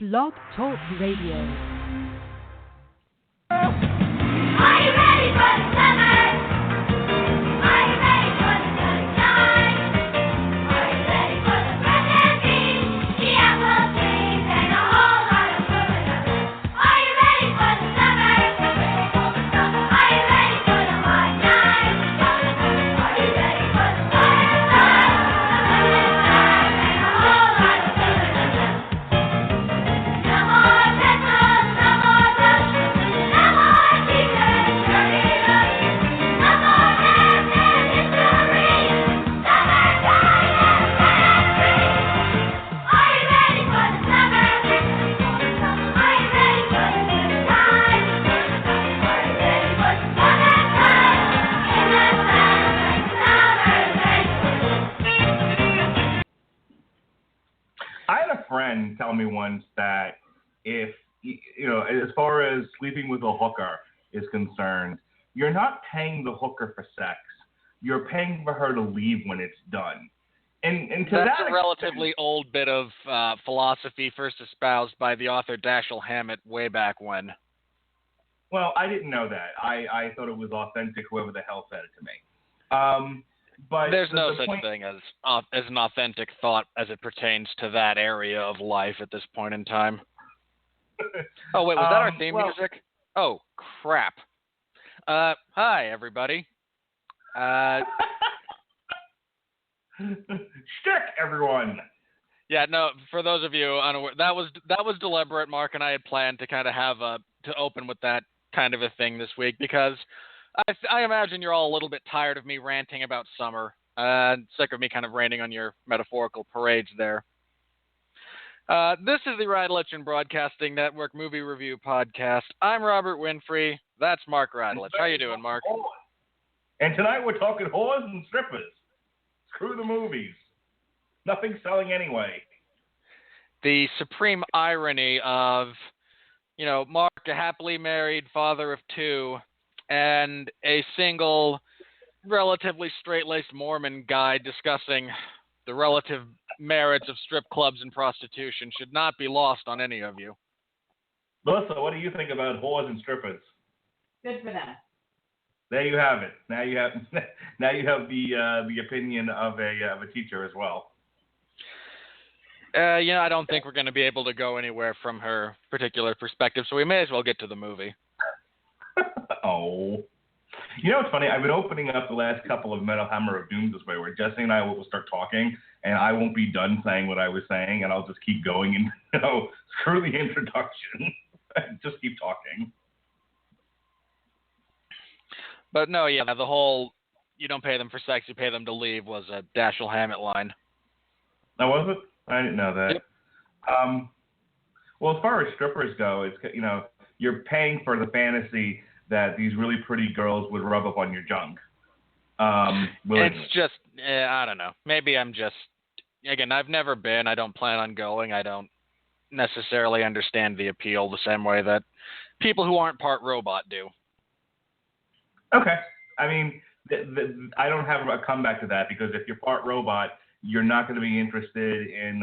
Blog Talk Radio. Are you ready for the summer? Are you ready for the sunshine? Are you ready for the fresh and green, the apple trees, and a whole lot of food? Are you ready for the summer? Are you ready for the hot nights? Are you ready for the firelight, and a whole lot of food? No more petrol, no more rush, no more teachers turning us, no more dance and history, summertime and free. Are you ready for the summer? Are you ready for the good times? Are you ready for the summertime in the summer? I had a friend tell me once that if, as far as sleeping with a hooker is concerned, you're not paying the hooker for sex. You're paying for her to leave when it's done. And to That's that a relatively old bit of philosophy first espoused by the author Dashiell Hammett way back when. Well, I didn't know that. I thought it was authentic, whoever the hell said it to me. But There's no the such point, thing as an authentic thought as it pertains to that area of life at this point in time. Oh, wait, was that our theme music? Oh, crap. Hi, everybody. Shtick, everyone. Yeah, no, for those of you unaware, that was deliberate. Mark and I had planned to kind of have to open with that kind of a thing this week because I imagine you're all a little bit tired of me ranting about summer, sick of me kind of raining on your metaphorical parades there. This is the Radulich and Broadcasting Network Movie Review Podcast. I'm Robert Winfree. That's Mark Radulich. How you doing, Mark? And tonight we're talking whores and strippers. Screw the movies. Nothing's selling anyway. The supreme irony of, Mark, a happily married father of two, and a single, relatively straight-laced Mormon guy discussing the relative merits of strip clubs and prostitution should not be lost on any of you. Melissa, what do you think about whores and strippers? Good for them. There you have it. Now you have the opinion of a teacher as well. I don't think we're going to be able to go anywhere from her particular perspective, so we may as well get to the movie. Oh. You know what's funny? I've been opening up the last couple of Metal Hammer of Doom this way, where Jesse and I will start talking, and I won't be done saying what I was saying, and I'll just keep going and, screw the introduction. Just keep talking. But no, yeah, the whole you don't pay them for sex, you pay them to leave was a Dashiell Hammett line. Now, was it? I didn't know that. Yep. Well, as far as strippers go, it's, you're paying for the fantasy that these really pretty girls would rub up on your junk. Willingly. It's just, I don't know. Maybe I'm just, again, I've never been. I don't plan on going. I don't necessarily understand the appeal the same way that people who aren't part robot do. Okay. I mean, I don't have a comeback to that because if you're part robot, you're not going to be interested in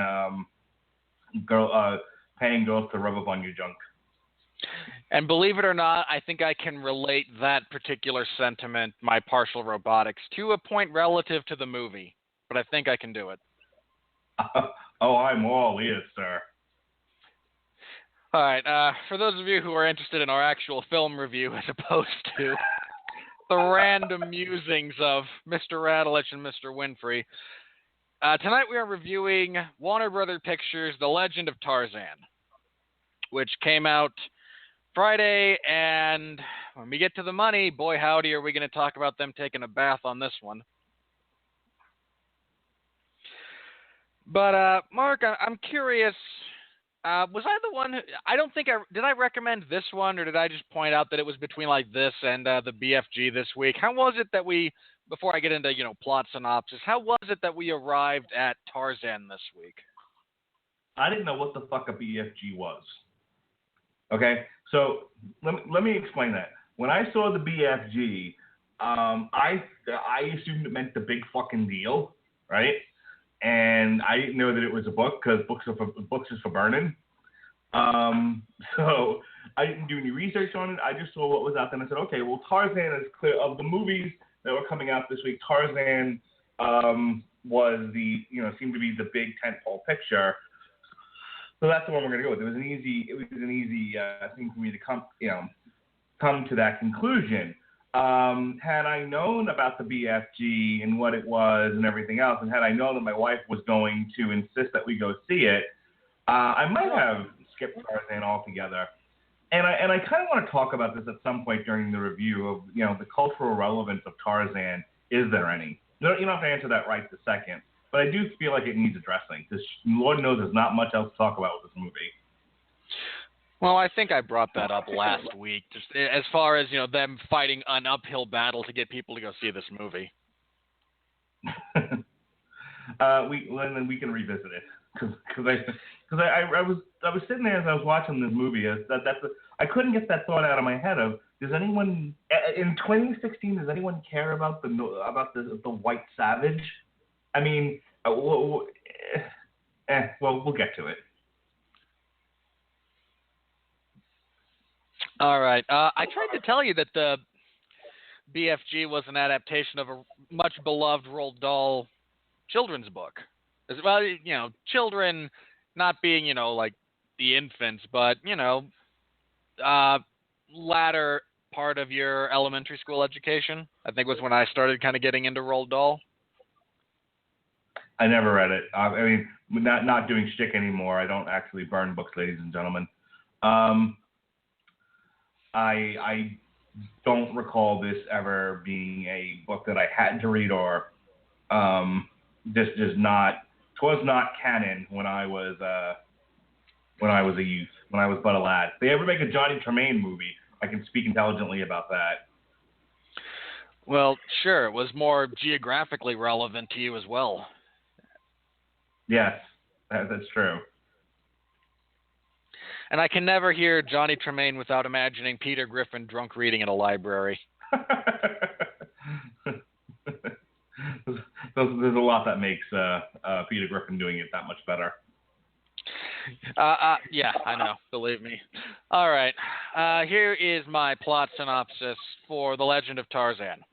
paying girls to rub up on your junk. And believe it or not, I think I can relate that particular sentiment, my partial robotics, to a point relative to the movie. But I think I can do it. Oh, I'm all ears, sir. All right. For those of you who are interested in our actual film review as opposed to the random musings of Mr. Radulich and Mr. Winfree, tonight we are reviewing Warner Brothers Pictures' The Legend of Tarzan, which came out Friday, and when we get to the money, boy howdy, are we going to talk about them taking a bath on this one. But, Mark, I'm curious, was I the one I don't think did I recommend this one, or did I just point out that it was between, this and the BFG this week? How was it that before I get into, plot synopsis, how was it that we arrived at Tarzan this week? I didn't know what the fuck a BFG was. Okay, so let me explain that. When I saw the BFG, I assumed it meant the big fucking deal, right? And I didn't know that it was a book because books is for burning. So I didn't do any research on it. I just saw what was out there, and I said, okay, well, Tarzan is clear. Of the movies that were coming out this week, Tarzan was seemed to be the big tentpole picture. So that's the one we're going to go with. It was an easy thing for me to come to that conclusion. Had I known about the BFG and what it was and everything else, and had I known that my wife was going to insist that we go see it, I might have skipped Tarzan altogether. And I kind of want to talk about this at some point during the review of the cultural relevance of Tarzan. Is there any? You don't have to answer that right this second, but I do feel like it needs addressing because Lord knows there's not much else to talk about with this movie. Well, I think I brought that up last week, just as far as them fighting an uphill battle to get people to go see this movie. Then we can revisit it because I was sitting there as I was watching this movie. I couldn't get that thought out of my head of does anyone in 2016 does anyone care about the white savage? I mean, well, we'll get to it. All right. I tried to tell you that the BFG was an adaptation of a much beloved Roald Dahl children's book. As well, children not being, like the infants, but, latter part of your elementary school education, I think was when I started kind of getting into Roald Dahl. I never read it. I mean, not doing shtick anymore. I don't actually burn books, ladies and gentlemen. I don't recall this ever being a book that I had to read or this is not. Twas not canon when I was a youth, when I was but a lad. If they ever make a Johnny Tremaine movie, I can speak intelligently about that. Well, sure. It was more geographically relevant to you as well. Yes, that's true. And I can never hear Johnny Tremaine without imagining Peter Griffin drunk reading in a library. There's a lot that makes Peter Griffin doing it that much better. Yeah, I know. Believe me. All right. Here is my plot synopsis for The Legend of Tarzan.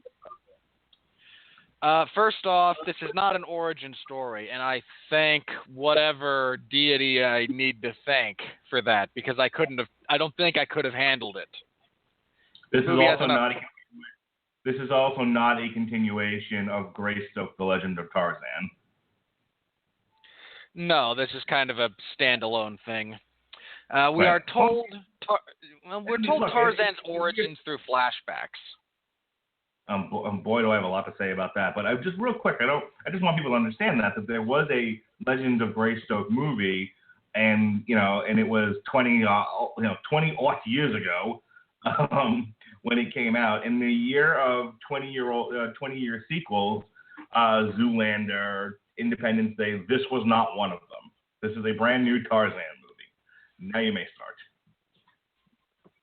First off, this is not an origin story, and I thank whatever deity I need to thank for that, because I don't think I could have handled it. This is also not a continuation of Greystoke, The Legend of Tarzan. No, this is kind of a standalone thing. We are told Tarzan's origins through flashbacks. Boy, do I have a lot to say about that. But just real quick, I just want people to understand that there was a Legend of Greystoke movie, and it was 20 odd years ago when it came out. In the year of 20-year sequels, Zoolander, Independence Day, this was not one of them. This is a brand new Tarzan movie. Now you may start.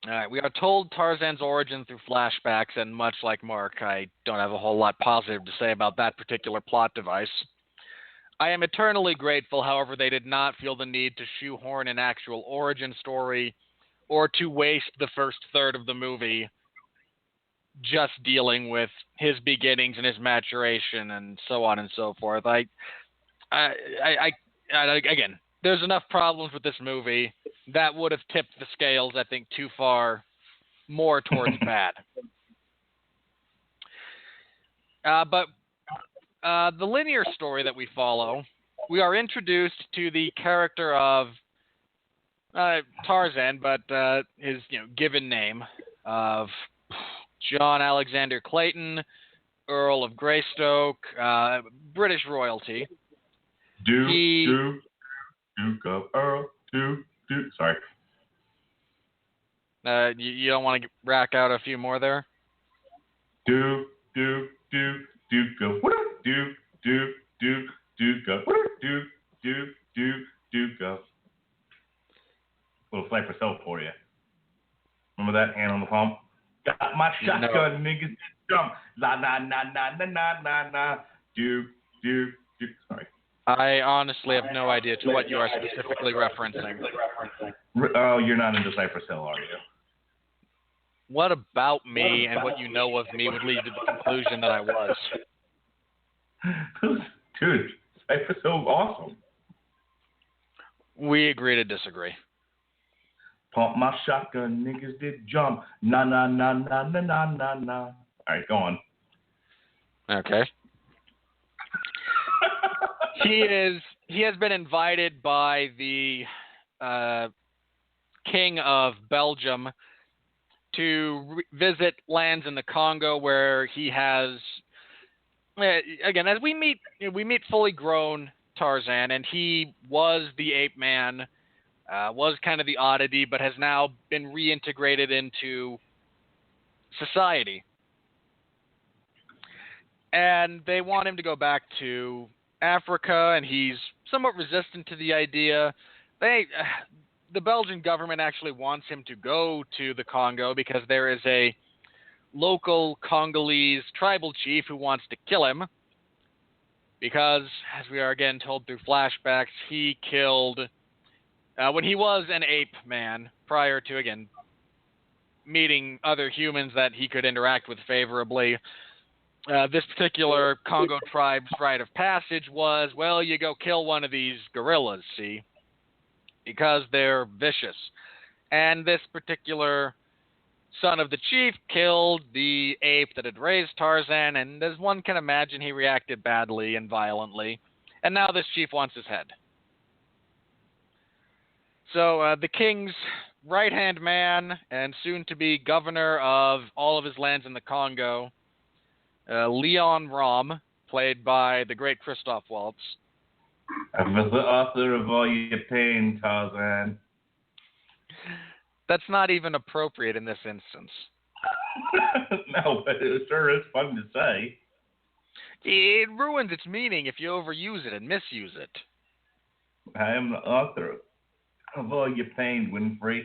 All right, we are told Tarzan's origin through flashbacks, and much like Mark, I don't have a whole lot positive to say about that particular plot device. I am eternally grateful, however, they did not feel the need to shoehorn an actual origin story or to waste the first third of the movie just dealing with his beginnings and his maturation and so on and so forth. Again, there's enough problems with this movie that would have tipped the scales, I think, too far more towards bad. But the linear story that we follow, we are introduced to the character of Tarzan, but his given name of John Alexander Clayton, Earl of Greystoke, British royalty. Duke of Earl, Duke. Sorry. You don't want to rack out a few more there? Duke of Duke of Duke of. Little Cypher Self for you. Remember that? Hand on the palm. Got my shotgun, niggas jump. La na na na na na na na. Duke. Sorry. I honestly have no idea to what you are specifically referencing. Oh, you're not into Cypress Hill, are you? What about me and what you know of me would lead to the conclusion that I was? Dude, Cypress Hill awesome. We agree to disagree. Pump my shotgun, niggas did jump. Na na na na na na na na. All right, go on. Okay. He has been invited by the King of Belgium to visit lands in the Congo where he has, again, as we meet fully grown Tarzan, and he was the ape man, was kind of the oddity, but has now been reintegrated into society. And they want him to go back to Africa, and he's somewhat resistant to the idea. The Belgian government actually wants him to go to the Congo because there is a local Congolese tribal chief who wants to kill him because, as we are again told through flashbacks, he killed, when he was an ape man, prior to, again, meeting other humans that he could interact with favorably, this particular Congo tribe's rite of passage was, well, you go kill one of these gorillas, see? Because they're vicious. And this particular son of the chief killed the ape that had raised Tarzan, and as one can imagine, he reacted badly and violently. And now this chief wants his head. So the king's right-hand man and soon-to-be governor of all of his lands in the Congo, Leon Rom, played by the great Christoph Waltz. I was the author of all your pain, Tarzan. That's not even appropriate in this instance. No, but it sure is fun to say. It ruins its meaning if you overuse it and misuse it. I am the author of all your pain, Winfree.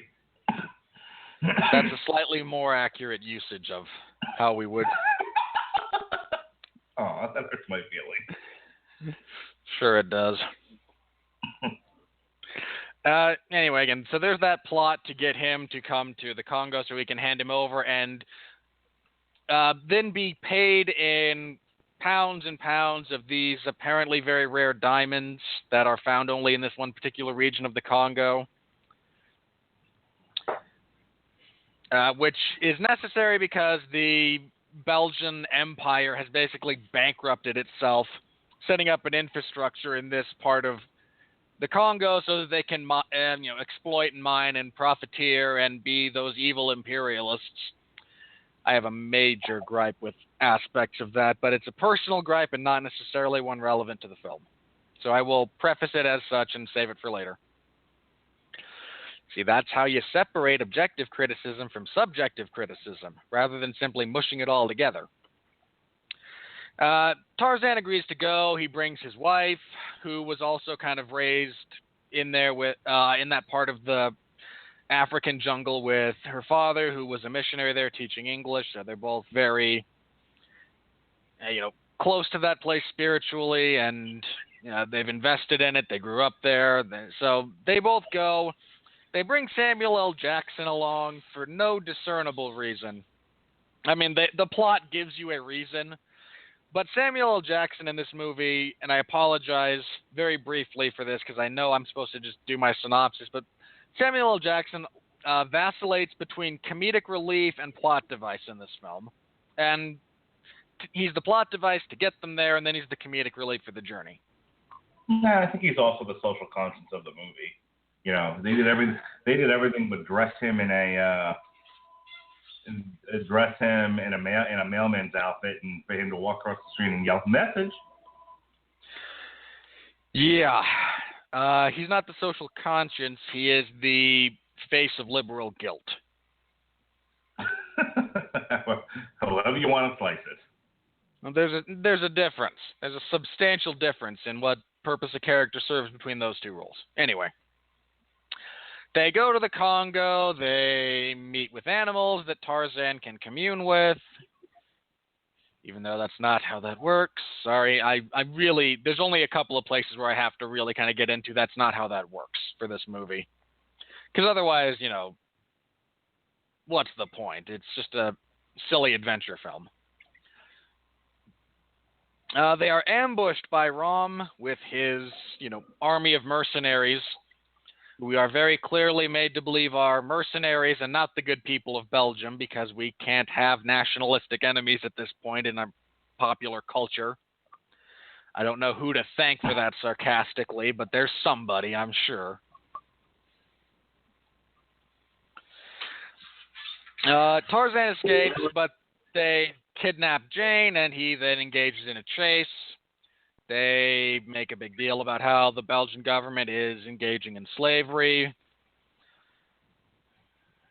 That's a slightly more accurate usage of how we would. Oh, that hurts my feelings. Sure it does. Anyway, again, so there's that plot to get him to come to the Congo so we can hand him over and then be paid in pounds and pounds of these apparently very rare diamonds that are found only in this one particular region of the Congo, which is necessary because the Belgian Empire has basically bankrupted itself, setting up an infrastructure in this part of the Congo so that they can exploit and mine and profiteer and be those evil imperialists. I have a major gripe with aspects of that, but it's a personal gripe and not necessarily one relevant to the film. So I will preface it as such and save it for later. See, that's how you separate objective criticism from subjective criticism, rather than simply mushing it all together. Tarzan agrees to go. He brings his wife, who was also kind of raised in there with in that part of the African jungle with her father, who was a missionary there teaching English. So they're both very, close to that place spiritually, and they've invested in it. They grew up there, so they both go. They bring Samuel L. Jackson along for no discernible reason. I mean, the plot gives you a reason. But Samuel L. Jackson in this movie, and I apologize very briefly for this because I know I'm supposed to just do my synopsis, but Samuel L. Jackson vacillates between comedic relief and plot device in this film. And he's the plot device to get them there, and then he's the comedic relief for the journey. Yeah, I think he's also the social conscience of the movie. They did everything but dress him in a mailman's outfit and for him to walk across the street and yell message. Yeah. He's not the social conscience. He is the face of liberal guilt. However you want to slice it. Well, there's a difference. There's a substantial difference in what purpose a character serves between those two roles. Anyway. They go to the Congo, they meet with animals that Tarzan can commune with, even though that's not how that works. Sorry, I really, there's only a couple of places where I have to really kind of get into that's not how that works for this movie. Because otherwise, what's the point? It's just a silly adventure film. They are ambushed by Rom with his, army of mercenaries, who we are very clearly made to believe are mercenaries and not the good people of Belgium, because we can't have nationalistic enemies at this point in our popular culture. I don't know who to thank for that sarcastically, but there's somebody, I'm sure. Tarzan escapes, but they kidnap Jane, and he then engages in a chase. They make a big deal about how the Belgian government is engaging in slavery.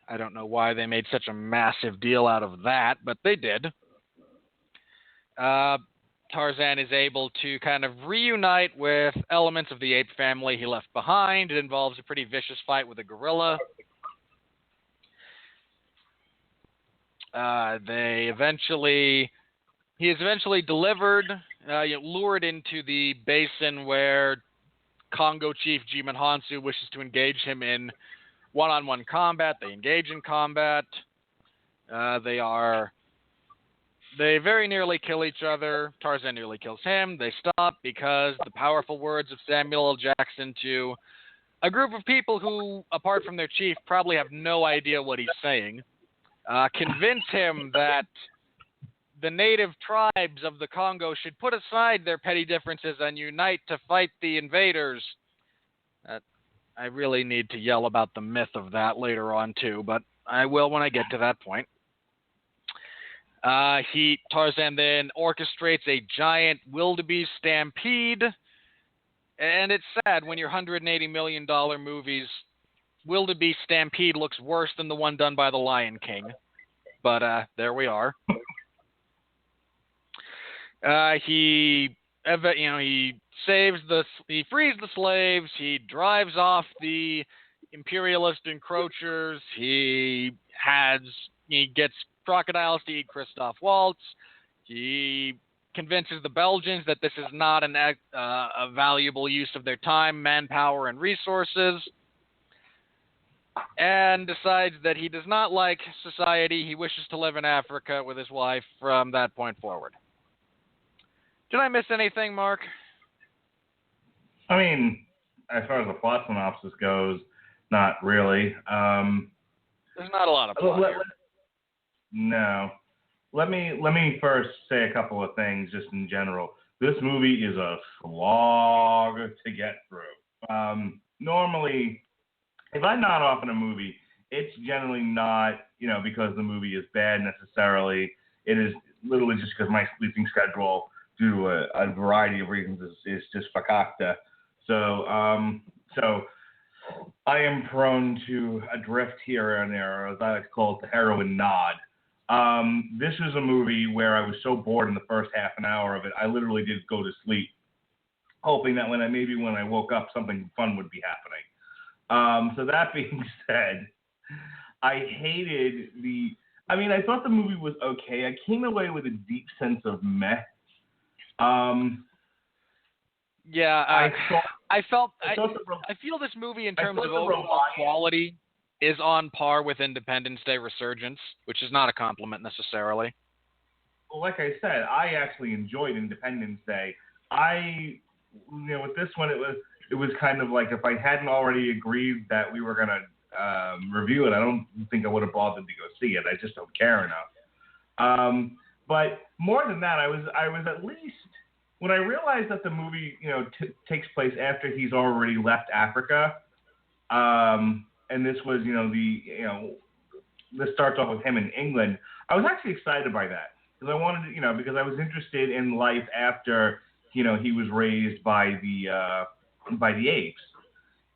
I don't know why they made such a massive deal out of that, but they did. Tarzan is able to kind of reunite with elements of the ape family he left behind. It involves a pretty vicious fight with a gorilla. He is eventually delivered, lured into the basin where Congo chief Djimon Hounsou wishes to engage him in one-on-one combat. They engage in combat. They very nearly kill each other. Tarzan nearly kills him. They stop because the powerful words of Samuel L. Jackson to a group of people who, apart from their chief, probably have no idea what he's saying, convince him that the native tribes of the Congo should put aside their petty differences and unite to fight the invaders. I really need to yell about the myth of that later on too, but I will when I get to that point. Tarzan then orchestrates a giant wildebeest stampede, and it's sad when your $180 million movies, wildebeest stampede looks worse than the one done by The Lion King, but there we are. He frees the slaves. He drives off the imperialist encroachers. He gets crocodiles to eat Christoph Waltz. He convinces the Belgians that this is not a valuable use of their time, manpower, and resources, and decides that he does not like society. He wishes to live in Africa with his wife from that point forward. Did I miss anything, Mark? I mean, as far as the plot synopsis goes, not really. There's not a lot of plot here. No. Let me first say a couple of things just in general. This movie is a slog to get through. Normally, if I nod off in a movie, it's generally not, because the movie is bad necessarily. It is literally just because my sleeping schedule, due to a variety of reasons, is just fakakta. So I am prone to a drift here and there, as I like to call it, the heroin nod. This is a movie where I was so bored in the first half an hour of it, I literally did go to sleep, hoping that when I woke up, something fun would be happening. So that being said, I hated I thought the movie was okay. I came away with a deep sense of meh. I feel this movie in terms of overall quality is on par with Independence Day Resurgence, which is not a compliment necessarily. Well, like I said, I actually enjoyed Independence Day. With this one, it was kind of like if I hadn't already agreed that we were gonna review it, I don't think I would have bothered to go see it. I just don't care enough. But more than that, I was at least, when I realized that the movie, takes place after he's already left Africa, and this was, this starts off with him in England, I was actually excited by that because I wanted to, because I was interested in life after, he was raised by the apes,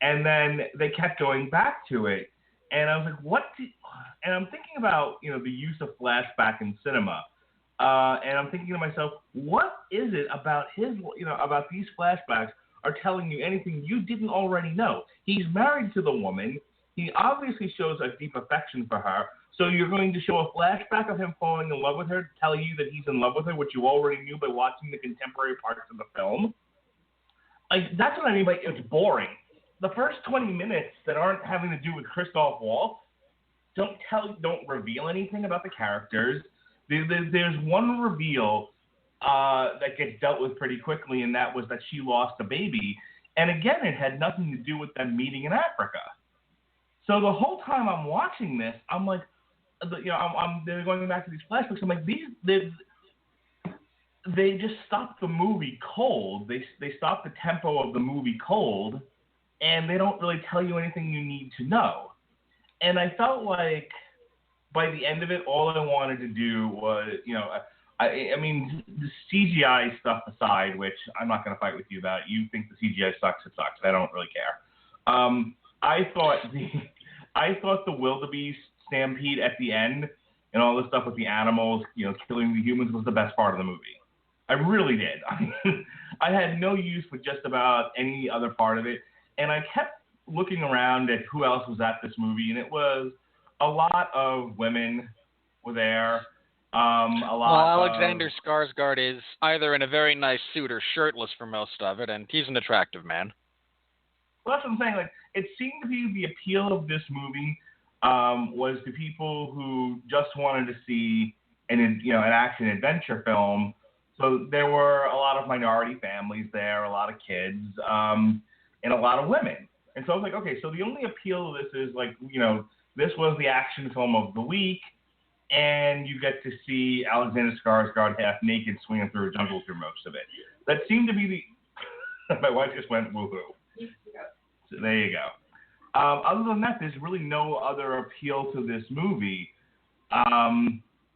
and then they kept going back to it, and I was like, and I'm thinking about, the use of flashback in cinema. And I'm thinking to myself, what is it about about these flashbacks are telling you anything you didn't already know? He's married to the woman. he obviously shows a deep affection for her. So you're going to show a flashback of him falling in love with her to tell you that he's in love with her, which you already knew by watching the contemporary parts of the film. Like, that's what I mean by it's boring. The first 20 minutes that aren't having to do with Christoph Waltz don't reveal anything about the characters. There's one reveal that gets dealt with pretty quickly, and that was that she lost a baby. And again, it had nothing to do with them meeting in Africa. So the whole time I'm watching this, I'm like, they're going back to these flashbacks. I'm like, they just stopped the movie cold. They stopped the tempo of the movie cold, and they don't really tell you anything you need to know. And I felt like by the end of it, all I wanted to do was, I mean, the CGI stuff aside, which I'm not going to fight with you about. You think the CGI sucks, it sucks. I don't really care. I thought the wildebeest stampede at the end and all the stuff with the animals, killing the humans was the best part of the movie. I really did. I had no use for just about any other part of it, and I kept looking around at who else was at this movie, and it was a lot of women were there. Alexander Skarsgård is either in a very nice suit or shirtless for most of it, and he's an attractive man. Well, that's what I'm saying. Like, it seemed to be the appeal of this movie was to people who just wanted to see an action adventure film. So there were a lot of minority families there, a lot of kids, and a lot of women. And so I was like, okay, so the only appeal of this is like, this was the action film of the week, and you get to see Alexander Skarsgård half naked swinging through a jungle through most of it. That seemed to be my wife just went woohoo. So there you go. Other than that, there's really no other appeal to this movie.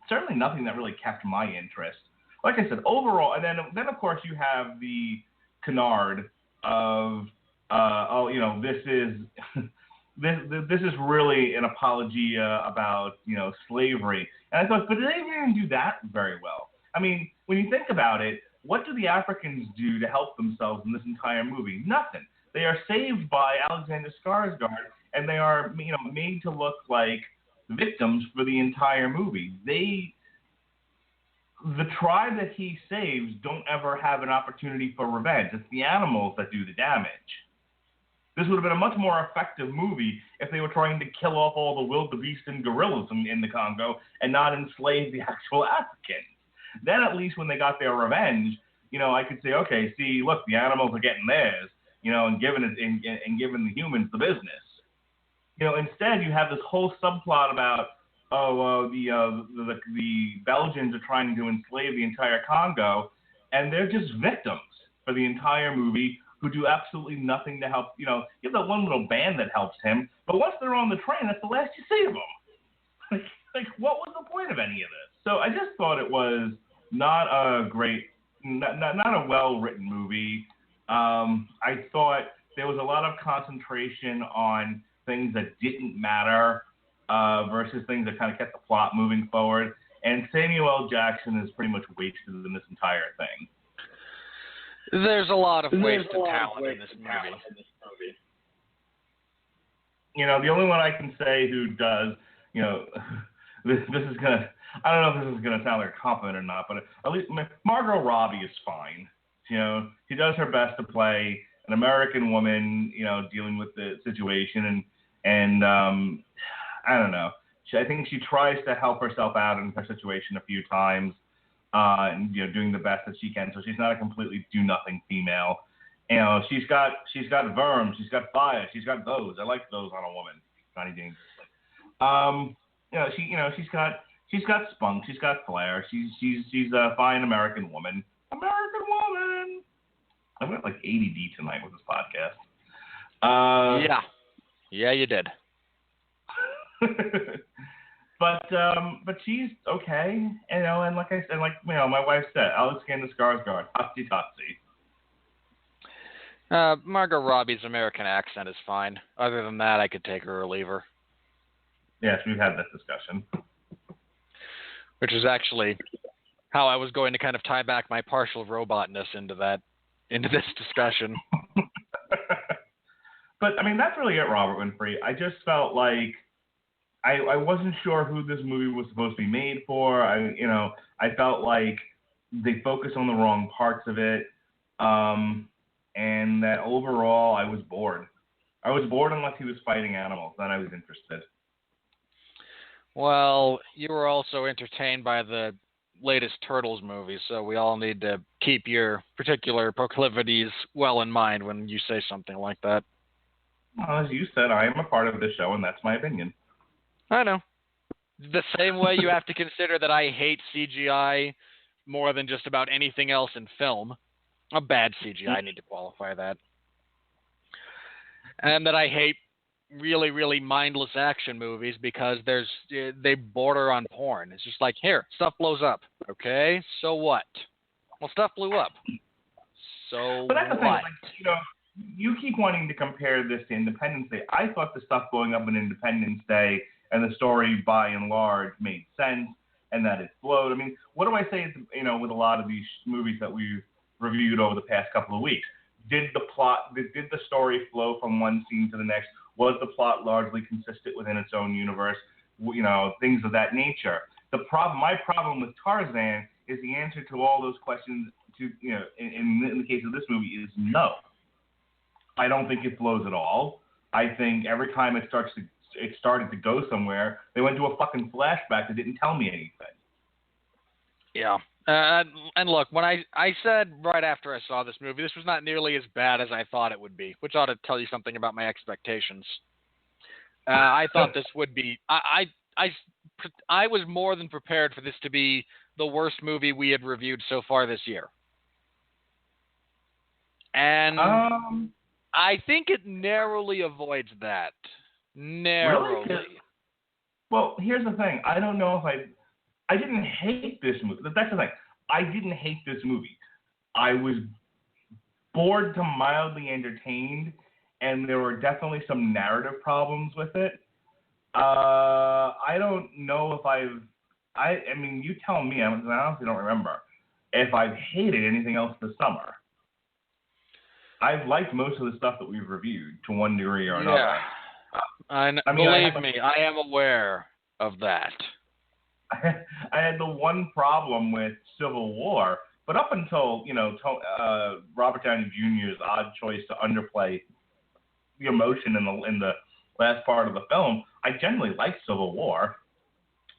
Certainly nothing that really kept my interest. Like I said, overall, and then of course you have the canard of, this is this is really an apology about slavery. And I thought, but they didn't do that very well. I mean, when you think about it, what do the Africans do to help themselves in this entire movie? Nothing. They are saved by Alexander Skarsgård, and they are made to look like victims for the entire movie. The tribe that he saves don't ever have an opportunity for revenge. It's the animals that do the damage. This would have been a much more effective movie if they were trying to kill off all the wildebeest and gorillas in the Congo and not enslave the actual Africans. Then at least when they got their revenge, I could say, okay, see, look, the animals are getting theirs, and giving the humans the business. Instead you have this whole subplot about the Belgians are trying to enslave the entire Congo, and they're just victims for the entire movie who do absolutely nothing to help. You have that one little band that helps him, but once they're on the train, that's the last you see of them. Like, what was the point of any of this? So I just thought it was not a well-written movie. I thought there was a lot of concentration on things that didn't matter versus things that kind of kept the plot moving forward. And Samuel L. Jackson is pretty much wasted in this entire thing. There's a lot of wasted talent in this movie. The only one I can say who does, this is gonna. I don't know if this is gonna sound like a compliment or not, but at least Margot Robbie is fine. She does her best to play an American woman, dealing with the situation, and I don't know. I think she tries to help herself out in her situation a few times, and doing the best that she can. So she's not a completely do-nothing female. She's got verve, she's got fire, she's got those. I like those on a woman. Johnny Dean. She's got spunk, she's got flair. She's a fine American woman. American woman. I went like ADD tonight with this podcast. Yeah, you did. But she's okay, and like I said, my wife said, Alexander Skarsgård, hotsy. Margot Robbie's American accent is fine. Other than that, I could take her or leave her. Yes, we've had this discussion. Which is actually how I was going to kind of tie back my partial robotness into this discussion. But I mean, that's really it, Robert Winfree. I just felt like I wasn't sure who this movie was supposed to be made for. I felt like they focused on the wrong parts of it, and that overall I was bored. I was bored unless he was fighting animals. Then I was interested. Well, you were also entertained by the latest Turtles movie, so we all need to keep your particular proclivities well in mind when you say something like that. Well, as you said, I am a part of this show, and that's my opinion. I know. The same way you have to consider that I hate CGI more than just about anything else in film. A bad CGI, I need to qualify that. And that I hate really, really mindless action movies because they border on porn. It's just like, here, stuff blows up. Okay, so what? Well, stuff blew up. So but that's the thing, what? like, you keep wanting to compare this to Independence Day. I thought the stuff blowing up in Independence Day and the story by and large made sense and that it flowed. I mean, what do I say, with a lot of these movies that we've reviewed over the past couple of weeks? Did the story flow from one scene to the next? Was the plot largely consistent within its own universe? Things of that nature. My problem with Tarzan is the answer to all those questions. In the case of this movie, is no. I don't think it flows at all. I think every time it started to go somewhere, they went to a fucking flashback that didn't tell me anything. Yeah. And look, when I said right after I saw this movie, this was not nearly as bad as I thought it would be, which ought to tell you something about my expectations. I thought this would be. I was more than prepared for this to be the worst movie we had reviewed so far this year. And I think it narrowly avoids that. Narrowly. Really? Well, here's the thing. I don't know if I didn't hate this movie. That's the thing. I didn't hate this movie. I was bored to mildly entertained, and there were definitely some narrative problems with it. I don't know if I mean, you tell me. I honestly don't remember if I've hated anything else this summer. I've liked most of the stuff that we've reviewed to one degree or another. Yeah. Believe me, I am aware of that. I had the one problem with Civil War, but up until Robert Downey Jr.'s odd choice to underplay the emotion in the last part of the film, I generally liked Civil War.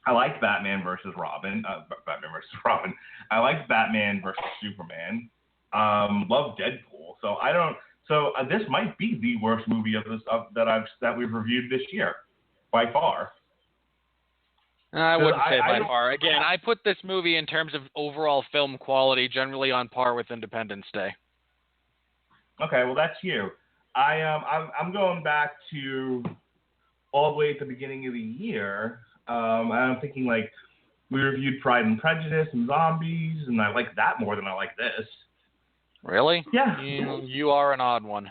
I liked Batman versus Robin. I liked Batman versus Superman. Loved Deadpool. So this might be the worst movie that we've reviewed this year, by far. I wouldn't say by far. Again, I put this movie in terms of overall film quality generally on par with Independence Day. Okay, well that's you. I'm going back to all the way at the beginning of the year. I'm thinking like we reviewed Pride and Prejudice and Zombies, and I like that more than I like this. Really? Yeah. You are an odd one.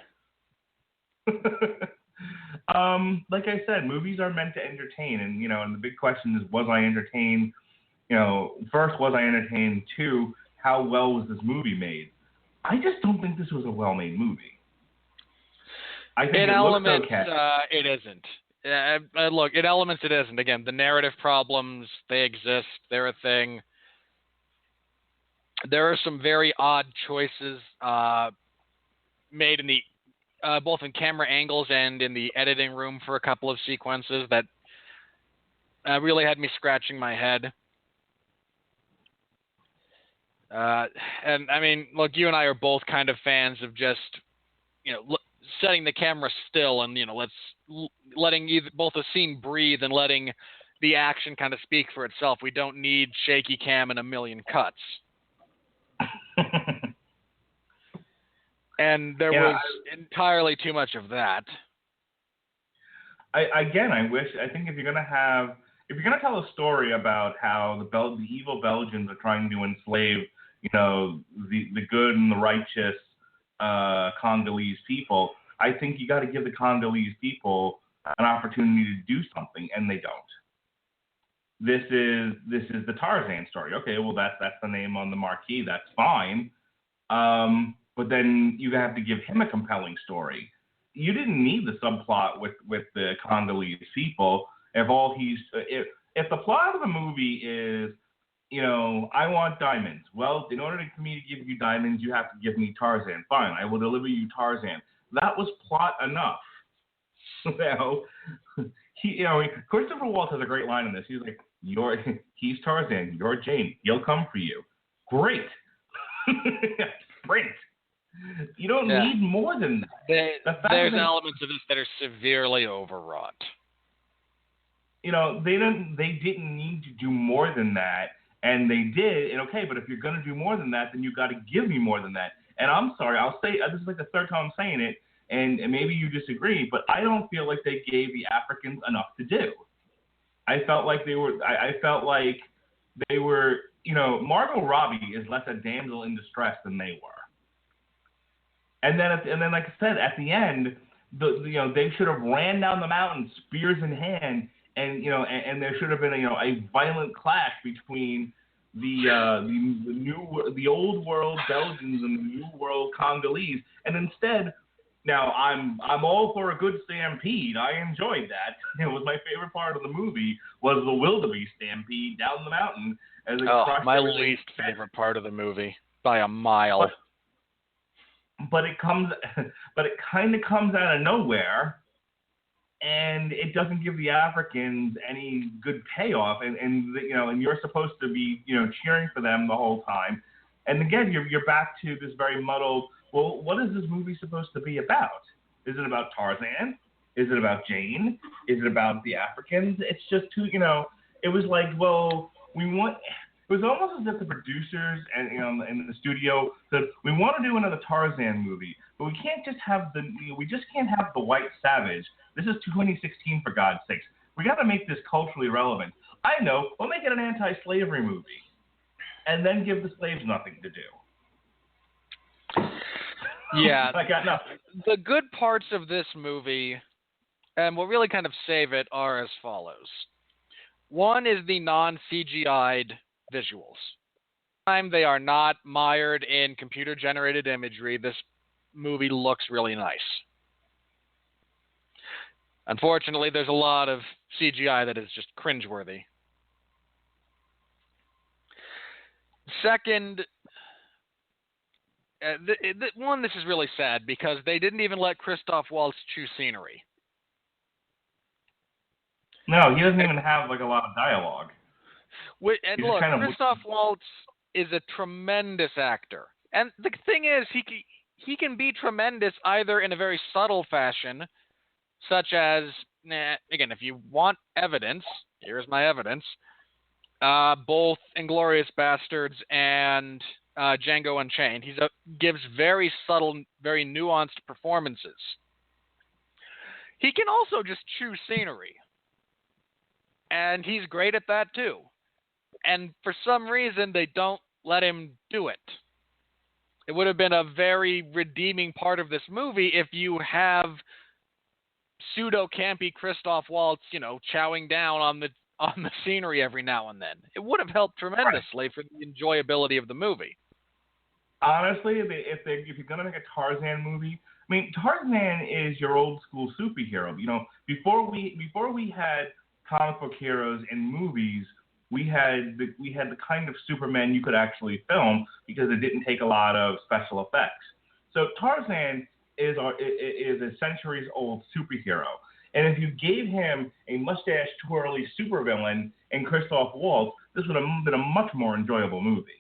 Like I said, movies are meant to entertain, and the big question is, was I entertained? First, was I entertained? Two, how well was this movie made? I just don't think this was a well-made movie. I think in elements, okay. It isn't. Look, in elements, it isn't. Again, the narrative problems, they exist. They're a thing. There are some very odd choices made in the both in camera angles and in the editing room for a couple of sequences that really had me scratching my head. And I mean, look, you and I are both kind of fans of just, setting the camera still and, letting both a scene breathe and letting the action kind of speak for itself. We don't need shaky cam and a million cuts. And there was entirely too much of that. I think if you're gonna tell a story about how the evil Belgians are trying to enslave, the good and the righteous Congolese people, I think you got to give the Congolese people an opportunity to do something, and they don't. This is the Tarzan story. Okay, well that's the name on the marquee. That's fine. But then you have to give him a compelling story. you didn't need the subplot with the Congolese people. If the plot of the movie is, I want diamonds. Well, in order for me to give you diamonds, you have to give me Tarzan. Fine, I will deliver you Tarzan. That was plot enough. Christopher Waltz has a great line in this. He's like, he's Tarzan, you're Jane. He'll come for you. Great. Great. You don't need more than that. There's elements of this that are severely overwrought. They didn't need to do more than that, and they did. And okay, but if you're going to do more than that, then you got to give me more than that. And I'm sorry, I'll say this is like the third time I'm saying it, and maybe you disagree, but I don't feel like they gave the Africans enough to do. I felt like they were. Margot Robbie is less a damsel in distress than they were. And then, like I said, at the end, they should have ran down the mountain, spears in hand, and there should have been a violent clash between the old world Belgians and the new world Congolese. And instead, now I'm all for a good stampede. I enjoyed that. It was my favorite part of the movie was the wildebeest stampede down the mountain. As they my least favorite part of the movie by a mile. But it kind of comes out of nowhere, and it doesn't give the Africans any good payoff. And you're supposed to be cheering for them the whole time. And again, you're back to this very muddled. Well, what is this movie supposed to be about? Is it about Tarzan? Is it about Jane? Is it about the Africans? It's just too. It was like, well, we want. It was almost as if the producers and in the studio said, we want to do another Tarzan movie, but we just can't have the white savage. This is 2016, for God's sakes. We got to make this culturally relevant. I know, we'll make it an anti-slavery movie, and then give the slaves nothing to do. Yeah, I got nothing. The good parts of this movie, and what really kind of save it, are as follows. One is the non-CGI'd visuals. They are not mired in computer-generated imagery. This movie looks really nice. Unfortunately, there's a lot of CGI that is just cringeworthy. Second, this is really sad because they didn't even let Christoph Waltz choose scenery. No, he doesn't even have a lot of dialogue. And look, Christoph Waltz is a tremendous actor. And the thing is, he can be tremendous either in a very subtle fashion, such as, again, if you want evidence, here's my evidence, both Inglourious Bastards and Django Unchained. He gives very subtle, very nuanced performances. He can also just choose scenery. And he's great at that too. And for some reason, they don't let him do it. It would have been a very redeeming part of this movie if you have pseudo-campy Christoph Waltz, chowing down on the scenery every now and then. It would have helped tremendously for the enjoyability of the movie. Honestly, if you're going to make a Tarzan movie, I mean, Tarzan is your old school superhero. Before we had comic book heroes in movies, we had the kind of Superman you could actually film because it didn't take a lot of special effects. So Tarzan is a centuries-old superhero. And if you gave him a mustache-twirly supervillain and Christoph Waltz, this would have been a much more enjoyable movie.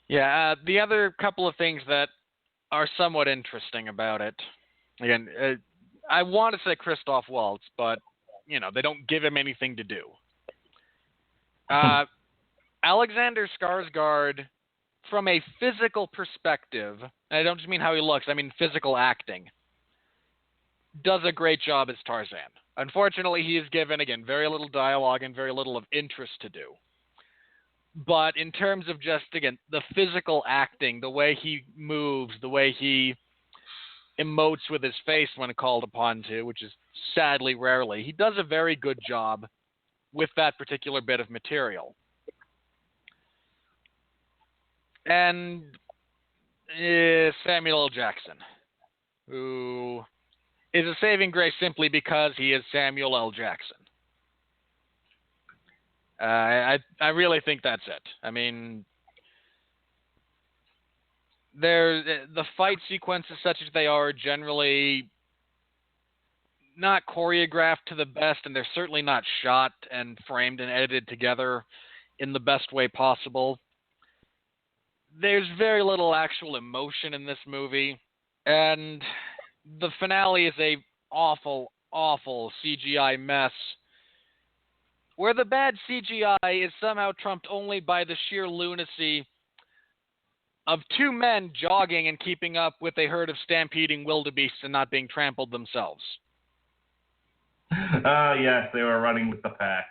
Yeah, the other couple of things that are somewhat interesting about it, again, I want to say Christoph Waltz, but they don't give him anything to do. Alexander Skarsgård, from a physical perspective, and I don't just mean how he looks, I mean physical acting, does a great job as Tarzan. Unfortunately, he is given, again, very little dialogue and very little of interest to do. But in terms of just, again, the physical acting, the way he moves, the way he emotes with his face when called upon to, which is sadly rarely, he does a very good job with that particular bit of material. And is Samuel L. Jackson, who is a saving grace simply because he is Samuel L. Jackson. I really think that's it. I mean, the fight sequences, such as they are, generally not choreographed to the best, and they're certainly not shot and framed and edited together in the best way possible. There's very little actual emotion in this movie, and the finale is a awful, awful CGI mess, where the bad CGI is somehow trumped only by the sheer lunacy of two men jogging and keeping up with a herd of stampeding wildebeests and not being trampled themselves. Yes, they were running with the pack.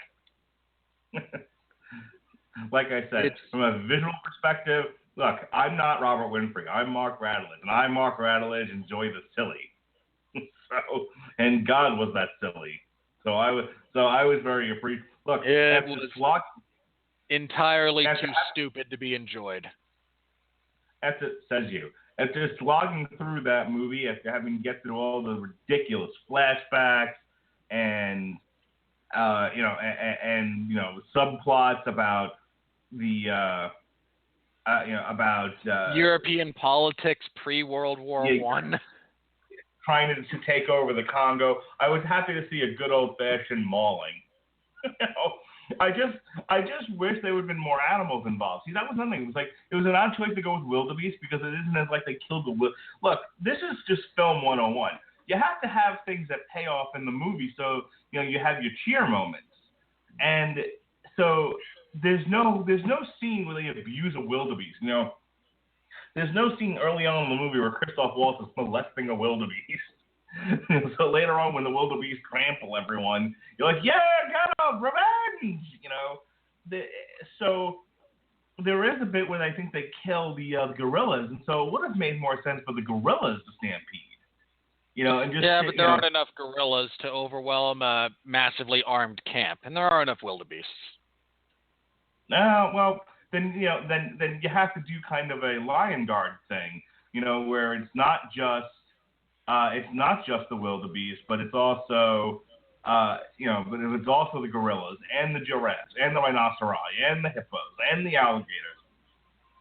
Like I said, from a visual perspective, look, I'm not Robert Winfree. I'm Mark Radulich, and I, Mark Radulich, enjoy the silly. And God was that silly. So I was very appreciative. Look, it was entirely too stupid to be enjoyed. That's it, says you. After slogging through that movie, after having to get through all the ridiculous flashbacks and subplots about the European politics pre-World War I. Trying to take over the Congo, I was happy to see a good old-fashioned mauling. I just wish there would have been more animals involved. See, that was nothing. It was an odd choice to go with wildebeest because it isn't as like they killed the Look, this is just film 101. You have to have things that pay off in the movie, so you have your cheer moments. And so there's no scene where they abuse a wildebeest. There's no scene early on in the movie where Christoph Waltz is molesting a wildebeest. So later on, when the wildebeest trample everyone, you're like, yeah, got him, revenge, So there is a bit where I think they kill the gorillas, and so it would have made more sense for the gorillas to stampede. But there aren't enough gorillas to overwhelm a massively armed camp, and there are enough wildebeests. Well, then you have to do kind of a lion guard thing, where it's not just the wildebeest, but it's also but it's also the gorillas and the giraffes and the rhinoceri and the hippos and the alligators.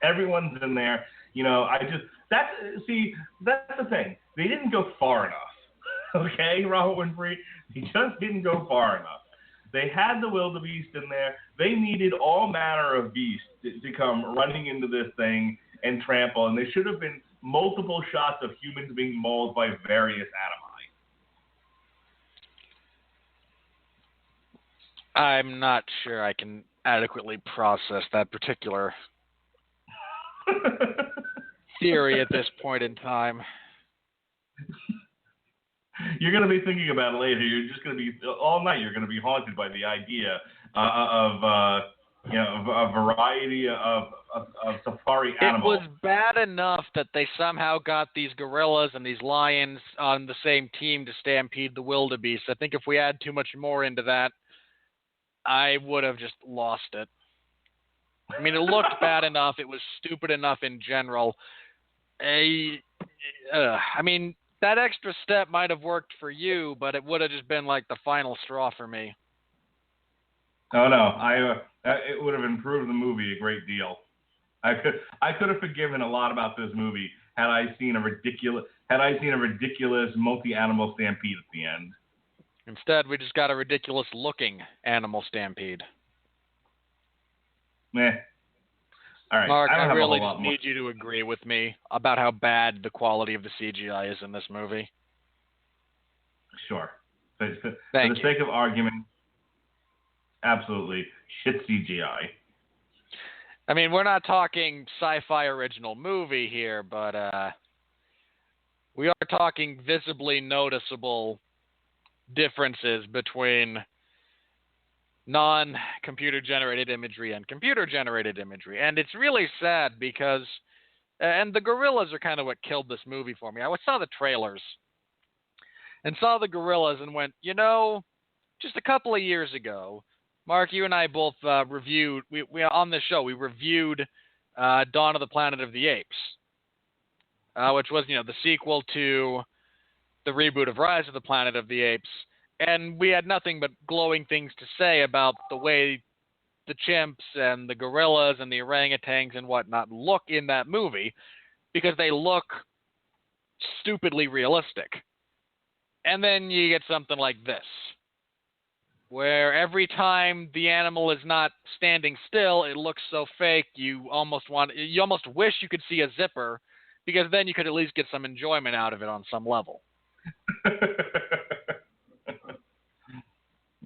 Everyone's in there. That's the thing. They didn't go far enough. Okay, Robert Winfree, they just didn't go far enough. They had the wildebeest in there. They needed all manner of beasts to come running into this thing and trample, and there should have been multiple shots of humans being mauled by various animi. I'm not sure I can adequately process that particular theory at this point in time. You're going to be thinking about it later. You're just going to be all night. You're going to be haunted by the idea of a variety of safari animals. It was bad enough that they somehow got these gorillas and these lions on the same team to stampede the wildebeest. I think if we add too much more into that, I would have just lost it. I mean, it looked bad enough. It was stupid enough in general. I mean, that extra step might have worked for you, but it would have just been like the final straw for me. Oh no, it would have improved the movie a great deal. I could have forgiven a lot about this movie had I seen a ridiculous multi-animal stampede at the end. Instead, we just got a ridiculous-looking animal stampede. Meh. All right. Mark, I really just need you to agree with me about how bad the quality of the CGI is in this movie. Sure. For the sake of argument, absolutely shit CGI. I mean, we're not talking sci-fi original movie here, but we are talking visibly noticeable differences between non-computer generated imagery and computer generated imagery. And it's really sad because, and the gorillas are kind of what killed this movie for me. I saw the trailers and saw the gorillas and went, just a couple of years ago, Mark, you and I both reviewed, we on this show, we reviewed Dawn of the Planet of the Apes. which was, the sequel to the reboot of Rise of the Planet of the Apes. And we had nothing but glowing things to say about the way the chimps and the gorillas and the orangutans and whatnot look in that movie, because they look stupidly realistic. And then you get something like this, where every time the animal is not standing still, it looks so fake, you almost wish you could see a zipper, because then you could at least get some enjoyment out of it on some level.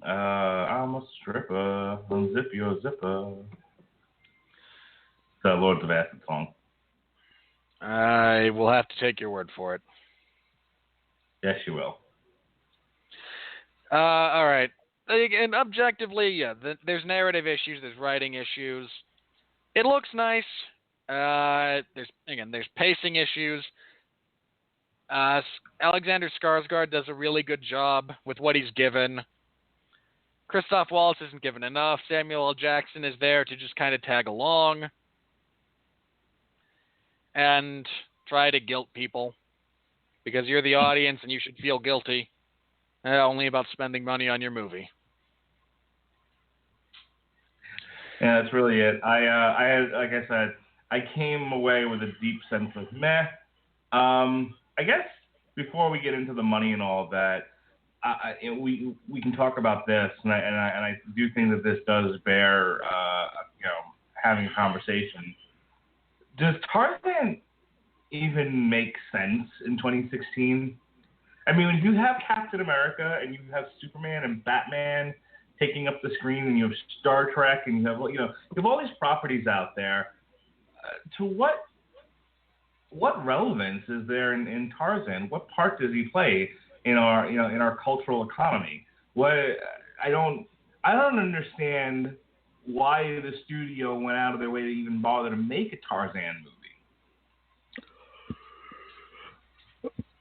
I'm a stripper, unzip your zipper. The Lords of Acid song. I will have to take your word for it. Yes, you will. All right. And objectively, yeah, there's narrative issues, there's writing issues. It looks nice. There's pacing issues. Alexander Skarsgård does a really good job with what he's given. Christoph Waltz isn't given enough. Samuel L. Jackson is there to just kind of tag along and try to guilt people, because you're the audience and you should feel guilty. Only about spending money on your movie. Yeah, that's really it. I like I said, I came away with a deep sense of meh. I guess before we get into the money and all of that, we can talk about this, and I do think that this does bear having a conversation. Does Tarzan even make sense in 2016? I mean, when you have Captain America and you have Superman and Batman taking up the screen, and you have Star Trek, and you have all these properties out there, to what relevance is there in Tarzan? What part does he play in our cultural economy? I don't understand why the studio went out of their way to even bother to make a Tarzan movie.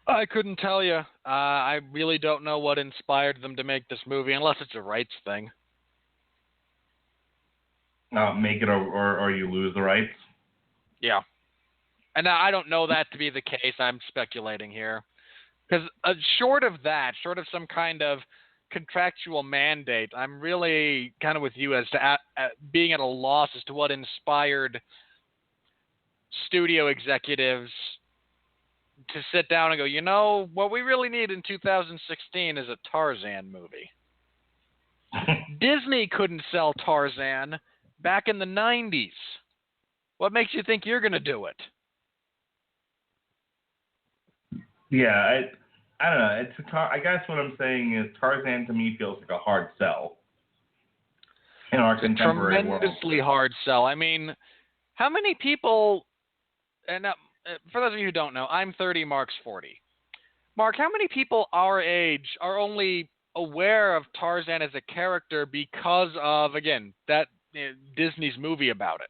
I couldn't tell you. I really don't know what inspired them to make this movie, unless it's a rights thing. Make it or you lose the rights? Yeah. And I don't know that to be the case. I'm speculating here. Because short of some kind of contractual mandate, I'm really kind of with you as to being at a loss as to what inspired studio executives to sit down and go, what we really need in 2016 is a Tarzan movie. Disney couldn't sell Tarzan back in the 90s. What makes you think you're going to do it? Yeah, I don't know. I guess what I'm saying is Tarzan to me feels like a hard sell in our contemporary world. Tremendously hard sell. I mean, how many people, and for those of you who don't know, I'm 30, Mark's 40. Mark, how many people our age are only aware of Tarzan as a character because of, again, that Disney's movie about it?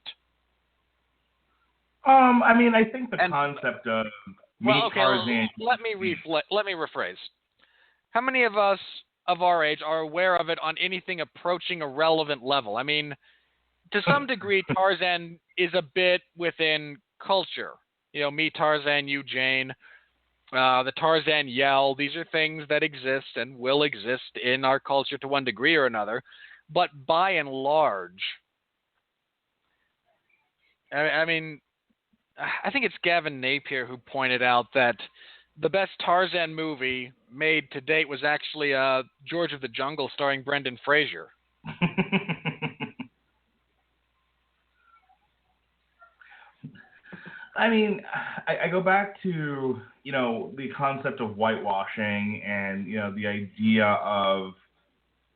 I mean, I think the concept of Tarzan. Let me rephrase. How many of us of our age are aware of it on anything approaching a relevant level? I mean, to some degree, Tarzan is a bit within culture. Me, Tarzan, you, Jane, the Tarzan yell. These are things that exist and will exist in our culture to one degree or another. But by and large, I mean, I think it's Gavin Napier who pointed out that the best Tarzan movie made to date was actually George of the Jungle starring Brendan Fraser. I mean, I go back to, the concept of whitewashing and, the idea of,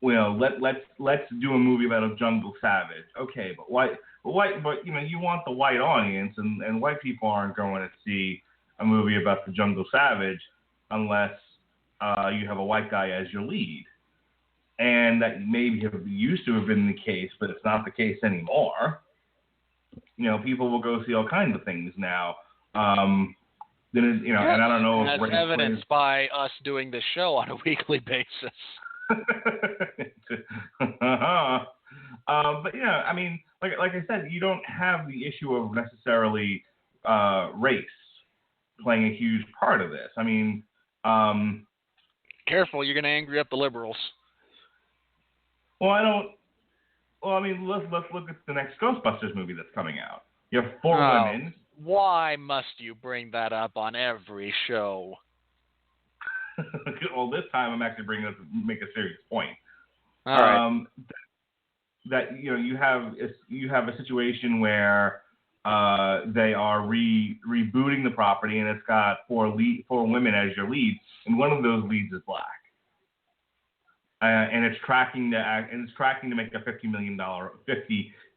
let's do a movie about a jungle savage. Okay, but you want the white audience, and white people aren't going to see a movie about the jungle savage unless you have a white guy as your lead. And that maybe used to have been the case, but it's not the case anymore. People will go see all kinds of things now. And I don't know. That's evidenced by us doing this show on a weekly basis. But I mean, like I said, you don't have the issue of necessarily race playing a huge part of this. I mean, Careful, you're going to angry up the liberals. well, I don't. Well, I mean, let's look at the next Ghostbusters movie that's coming out. You have 4 women. Why must you bring that up on every show? Well, this time I'm actually bringing it up to make a serious point. All right. That you have a situation where they are rebooting the property, and it's got 4 women as your leads, and one of those leads is black. And it's tracking to make a $50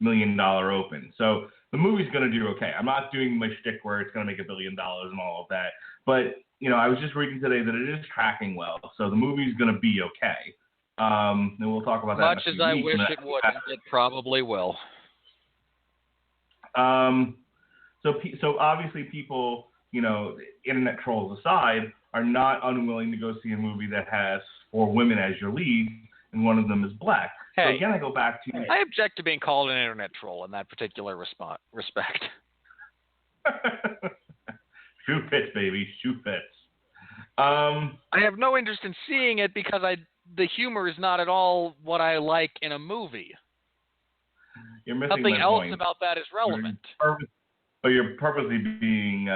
million open. So the movie's going to do okay. I'm not doing my shtick where it's going to make $1 billion and all of that, but I was just reading today that it is tracking well, so the movie's going to be okay. And we'll talk about that. Much as I wish it would, it probably will. So obviously people, internet trolls aside, are not unwilling to go see a movie that has 4 women as your lead, and one of them is black. Hey, so again, I go back to... I object to being called an internet troll in that particular respect. Shoe fits, baby. Shoe fits. I have no interest in seeing it because the humor is not at all what I like in a movie. You're missing Nothing my else point. about that is relevant. But you're purposely being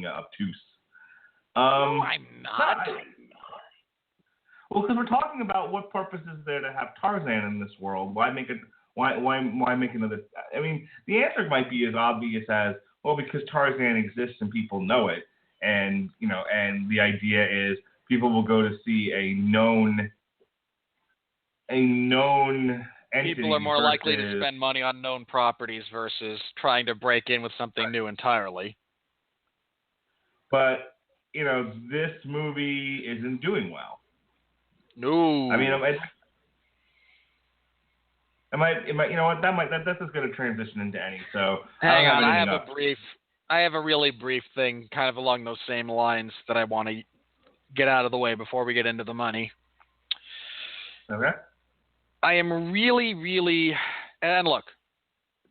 obtuse. No, I'm not. Well, because we're talking about what purpose is there to have Tarzan in this world. Why make it? Why make another? I mean, the answer might be as obvious as, well, because Tarzan exists and people know it, and and the idea is people will go to see a known entity. People are more likely to spend money on known properties versus trying to break in with something new entirely. But this movie isn't doing well. No. I mean, that's just going to transition into any. So hang on, I have a really brief thing, kind of along those same lines, that I want to get out of the way before we get into the money. Okay. I am really, really, and look,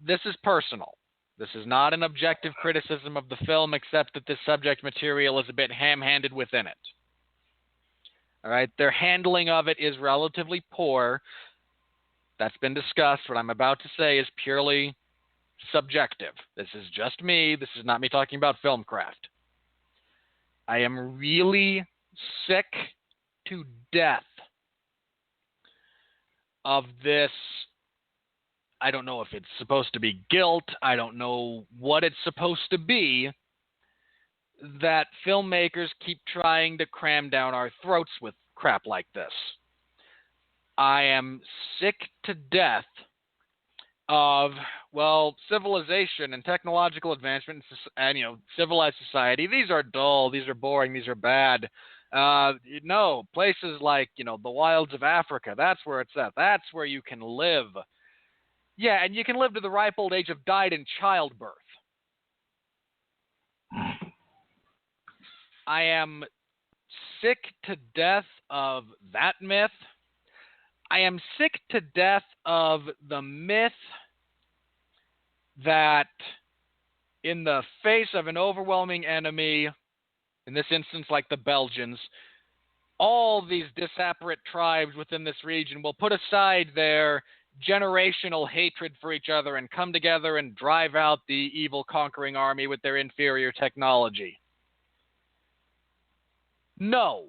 this is personal. This is not an objective criticism of the film, except that this subject material is a bit ham-handed within it. All right, their handling of it is relatively poor. That's been discussed. What I'm about to say is purely subjective. This is just me. This is not me talking about film craft. I am really sick to death of this. I don't know if it's supposed to be guilt. I don't know what it's supposed to be, that filmmakers keep trying to cram down our throats with crap like this. I am sick to death of, civilization and technological advancement and, civilized society. These are dull. These are boring. These are bad. Places like, the wilds of Africa, that's where it's at. That's where you can live. Yeah, and you can live to the ripe old age of died in childbirth. I am sick to death of that myth. I am sick to death of the myth that in the face of an overwhelming enemy, in this instance like the Belgians, all these disparate tribes within this region will put aside their generational hatred for each other and come together and drive out the evil conquering army with their inferior technology. No.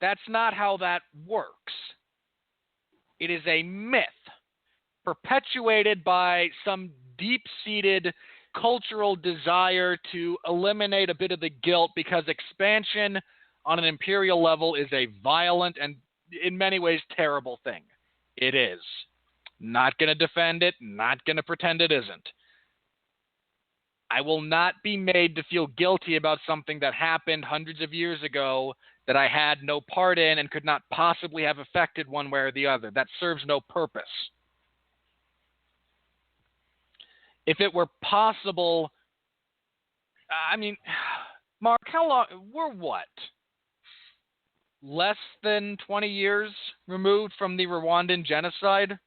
That's not how that works. It is a myth perpetuated by some deep-seated cultural desire to eliminate a bit of the guilt, because expansion on an imperial level is a violent and in many ways terrible thing. It is. Not going to defend it, not going to pretend it isn't. I will not be made to feel guilty about something that happened hundreds of years ago that I had no part in and could not possibly have affected one way or the other. That serves no purpose. If it were possible, Mark, how long, we're what? Less than 20 years removed from the Rwandan genocide?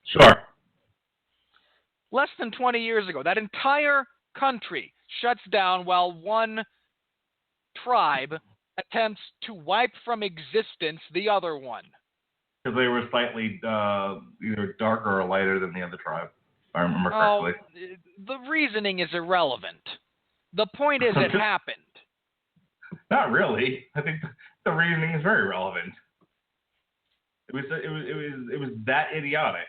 Sure. less than 20 years ago. That entire country shuts down while one tribe attempts to wipe from existence the other one. Because they were slightly either darker or lighter than the other tribe, if I remember correctly. The reasoning is irrelevant. The point is it happened. Not really. I think the reasoning is very relevant. It was that idiotic.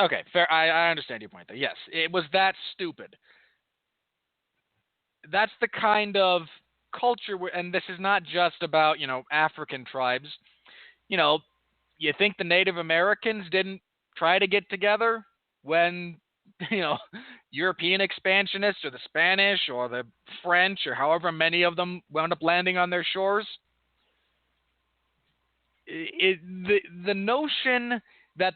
Okay, fair. I understand your point there. Yes, it was that stupid. That's the kind of culture, and this is not just about, African tribes. You think the Native Americans didn't try to get together when, European expansionists or the Spanish or the French or however many of them wound up landing on their shores? The notion that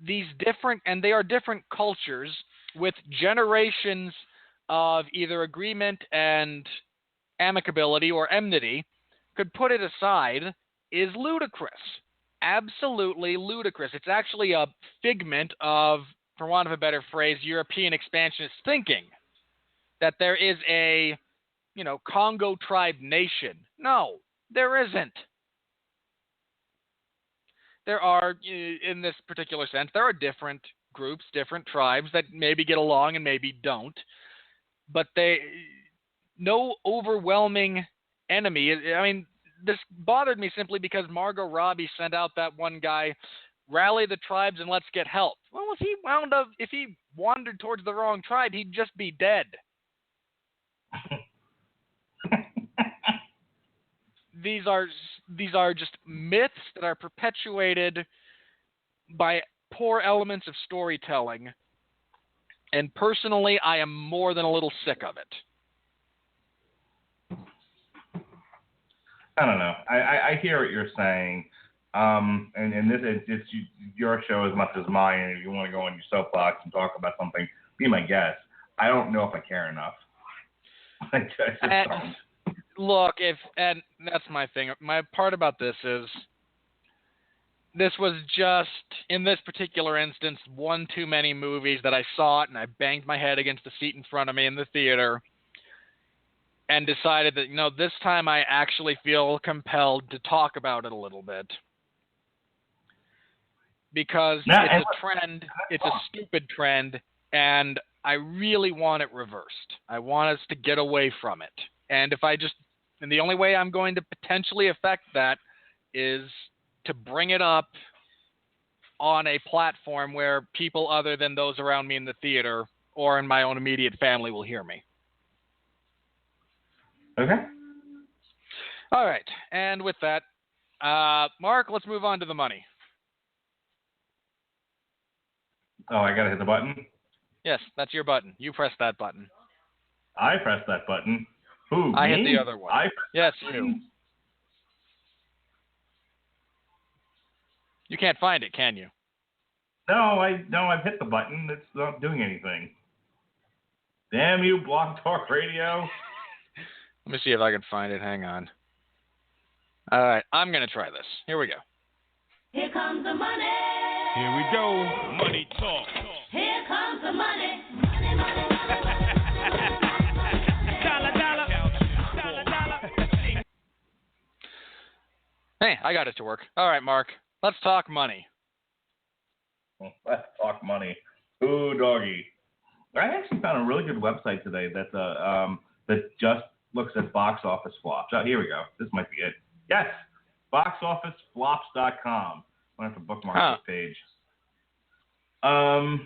these different, and they are different cultures with generations of either agreement and amicability or enmity, could put it aside, is ludicrous. Absolutely ludicrous. It's actually a figment of, for want of a better phrase, European expansionist thinking, that there is a, Congo tribe nation. No, there isn't. There are, in this particular sense, there are different groups, different tribes that maybe get along and maybe don't, but no overwhelming enemy. I mean, this bothered me simply because Margot Robbie sent out that one guy, rally the tribes and let's get help. Well, if he wandered towards the wrong tribe, he'd just be dead. These are just myths that are perpetuated by poor elements of storytelling. And personally, I am more than a little sick of it. I don't know. I hear what you're saying. And this it's your show as much as mine. And if you want to go on your soapbox and talk about something, be my guest. I don't know if I care enough. I just don't. Look, and that's my thing. My part about this is, this was just, in this particular instance, one too many movies that I saw it and I banged my head against the seat in front of me in the theater and decided that, this time I actually feel compelled to talk about it a little bit. Because it's a trend, it's a stupid trend, and I really want it reversed. I want us to get away from it. And the only way I'm going to potentially affect that is to bring it up on a platform where people other than those around me in the theater or in my own immediate family will hear me. Okay. All right. And with that, Mark, let's move on to the money. Oh, I got to hit the button? Yes, that's your button. You press that button. I pressed that button. Who, I me? hit the other one. Yes, you. You can't find it, can you? No, I've hit the button. It's not doing anything. Damn you, Blog Talk Radio. Let me see if I can find it. Hang on. All right, I'm going to try this. Here we go. Here comes the money. Here we go. Money talk. Here comes the money. Money, money, money, money. Dollar, dollar. Dollar, dollar. Hey, I got it to work. All right, Mark. Let's talk money. Let's talk money. Ooh, doggy. I actually found a really good website today that just looks at box office flops. Oh, here we go. This might be it. Yes, boxofficeflops.com. I have to bookmark this page. I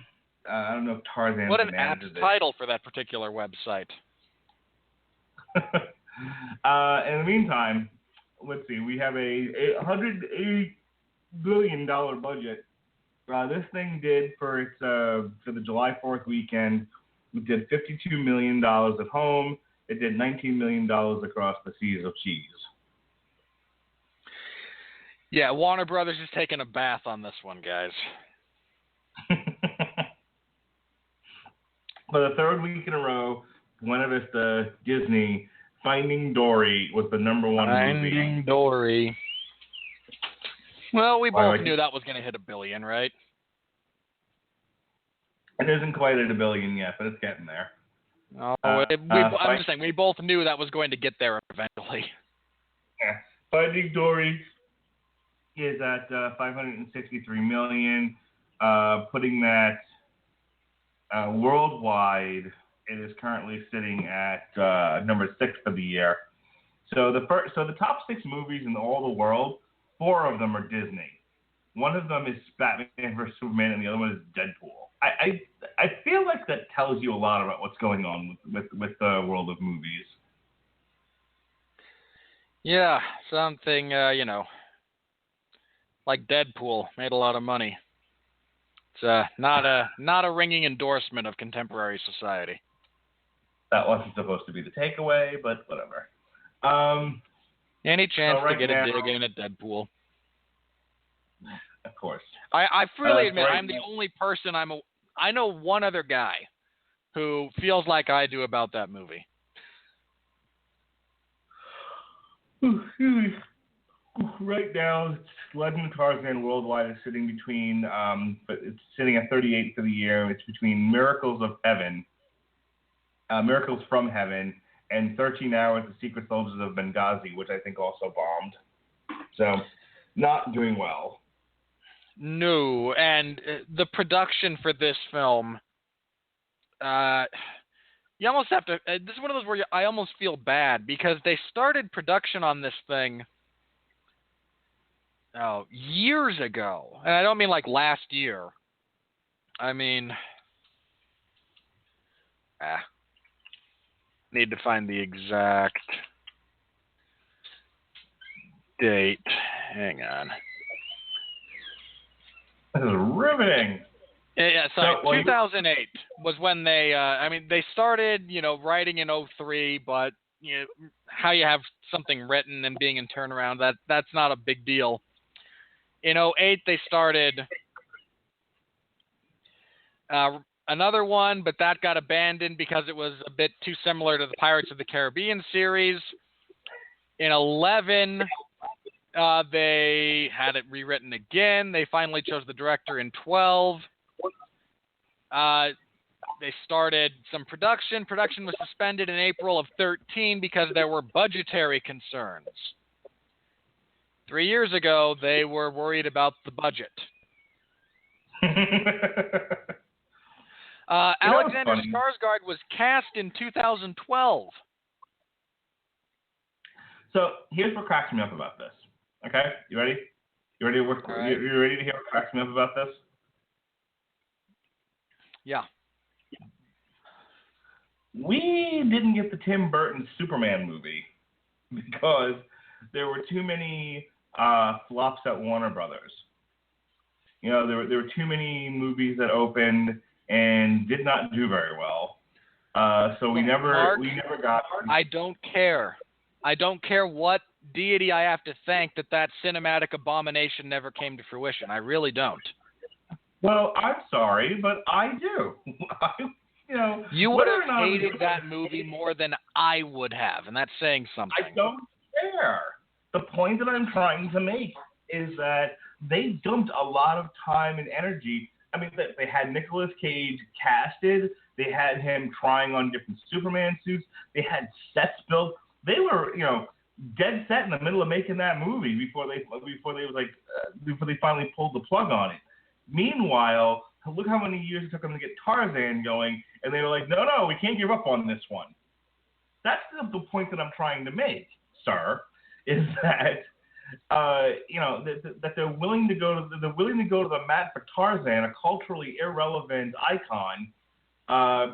don't know if Tarzan. What an apt title for that particular website. In the meantime, let's see. We have a $180 billion budget. This thing did for the July 4th weekend. It did $52 million at home. It did $19 million across the seas of cheese. Yeah, Warner Brothers is taking a bath on this one, guys. For the third week in a row, Buena Vista Disney Finding Dory was the number one movie. Finding Dory. Well, we both knew that was going to hit $1 billion, right? It isn't quite at $1 billion yet, but it's getting there. Oh, I'm just saying, we both knew that was going to get there eventually. Yeah. Finding Dory is at $563 million, putting that worldwide. It is currently sitting at number 6 for the year. So the top 6 movies in all the world, 4 of them are Disney. One of them is Batman vs Superman, and the other one is Deadpool. I feel like that tells you a lot about what's going on with the world of movies. Yeah, something like Deadpool made a lot of money. It's not a ringing endorsement of contemporary society. That wasn't supposed to be the takeaway, but whatever. Any chance so right to get now, a dig in at Deadpool? Of course. I freely admit right I'm the only person I know one other guy who feels like I do about that movie. Right now, Legend of Tarzan worldwide is sitting between, but it's sitting at 38 for the year. It's between Miracles from Heaven, and 13 Hours, The Secret Soldiers of Benghazi, which I think also bombed. So, not doing well. No, and the production for this film, you almost have to. This is one of those where I almost feel bad because they started production on this thing years ago, and I don't mean like last year. I mean, need to find the exact date. Hang on. This is riveting. Yeah, sorry. So, 2008 was when they. They started, writing in 2003, but how you have something written and being in turnaround, that's not a big deal. In 2008, they started another one, but that got abandoned because it was a bit too similar to the Pirates of the Caribbean series. In 2011. They had it rewritten again. They finally chose the director in 2012. They started some production. Production was suspended in April of 2013 because there were budgetary concerns. 3 years ago, they were worried about the budget. Alexander Skarsgård was cast in 2012. So here's what cracks me up about this. Okay, you ready? You ready to work? Right. You ready to hear what cracks me up about this? Yeah. We didn't get the Tim Burton Superman movie because there were too many flops at Warner Brothers. There were too many movies that opened and did not do very well. So we never got. I don't care. I don't care what deity I have to thank that cinematic abomination never came to fruition. I really don't. Well, I'm sorry, but I do. You would have hated that movie more than I would have, and that's saying something. I don't care. The point that I'm trying to make is that they dumped a lot of time and energy. I mean, they had Nicolas Cage casted. They had him trying on different Superman suits. They had sets built. They were, dead set in the middle of making that movie before they finally pulled the plug on it. Meanwhile, look how many years it took them to get Tarzan going, and they were like, no, we can't give up on this one. That's the point that I'm trying to make, sir, is that that they're willing to go to the mat for Tarzan, a culturally irrelevant icon.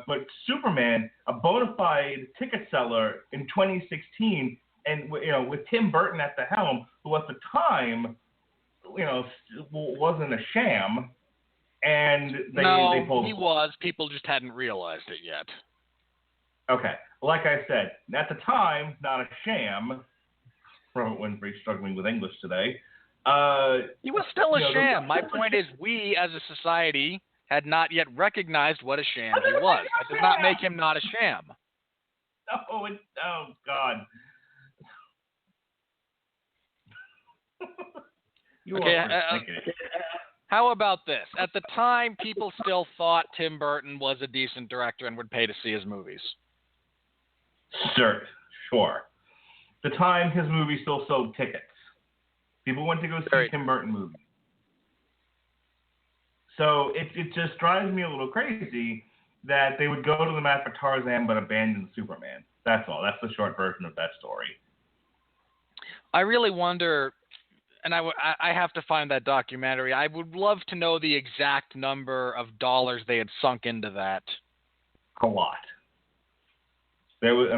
But Superman, a bona fide ticket seller in 2016, and with Tim Burton at the helm, who at the time, wasn't a sham, and they pulled. He was. People just hadn't realized it yet. Okay, like I said, at the time, not a sham. Robert Winfree struggling with English today. He was still a sham. My point is, we as a society had not yet recognized what a sham he was. That does not make him not a sham. Oh God. Okay, How about this? At the time, people still thought Tim Burton was a decent director and would pay to see his movies. Sure. At the time, his movie still sold tickets. People went to go see Tim Burton movies. So it just drives me a little crazy that they would go to the mat for Tarzan but abandon Superman. That's all. That's the short version of that story. I really wonder, and I have to find that documentary. I would love to know the exact number of dollars they had sunk into that. A lot. But what's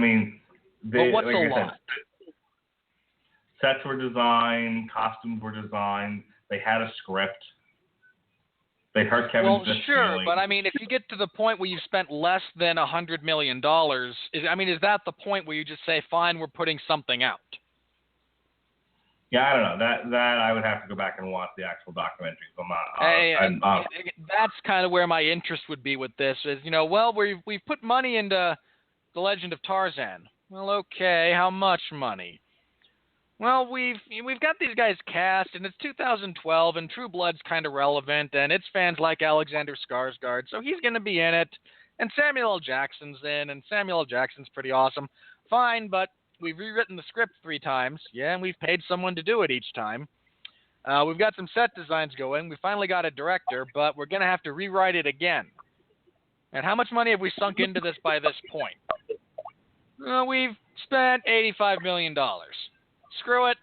like a lot? Sets were designed, costumes were designed, they had a script. They hurt Kevin Smith's feelings. But if you get to the point where you've spent less than $100 million, is that the point where you just say, fine, we're putting something out? Yeah, I don't know. That I would have to go back and watch the actual documentaries. That's kind of where my interest would be with this. Is we've put money into The Legend of Tarzan. Well, okay, how much money? Well, we've got these guys cast, and it's 2012, and True Blood's kind of relevant, and its fans like Alexander Skarsgård, so he's going to be in it. And Samuel L. Jackson's in, and Samuel L. Jackson's pretty awesome. Fine, but we've rewritten the script 3 times. Yeah, and we've paid someone to do it each time. We've got some set designs going. We finally got a director, but we're going to have to rewrite it again. And how much money have we sunk into this by this point? We've spent $85 million. Screw it.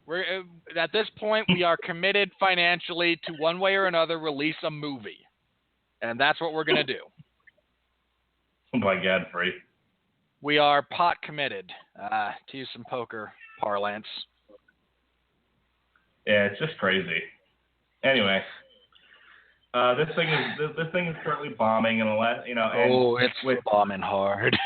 We're at this point, we are committed financially to one way or another release a movie. And that's what we're going to do. Oh my God, Free. We are pot committed, to use some poker parlance. Yeah, it's just crazy. Anyway, this thing is currently bombing, and it's bombing hard.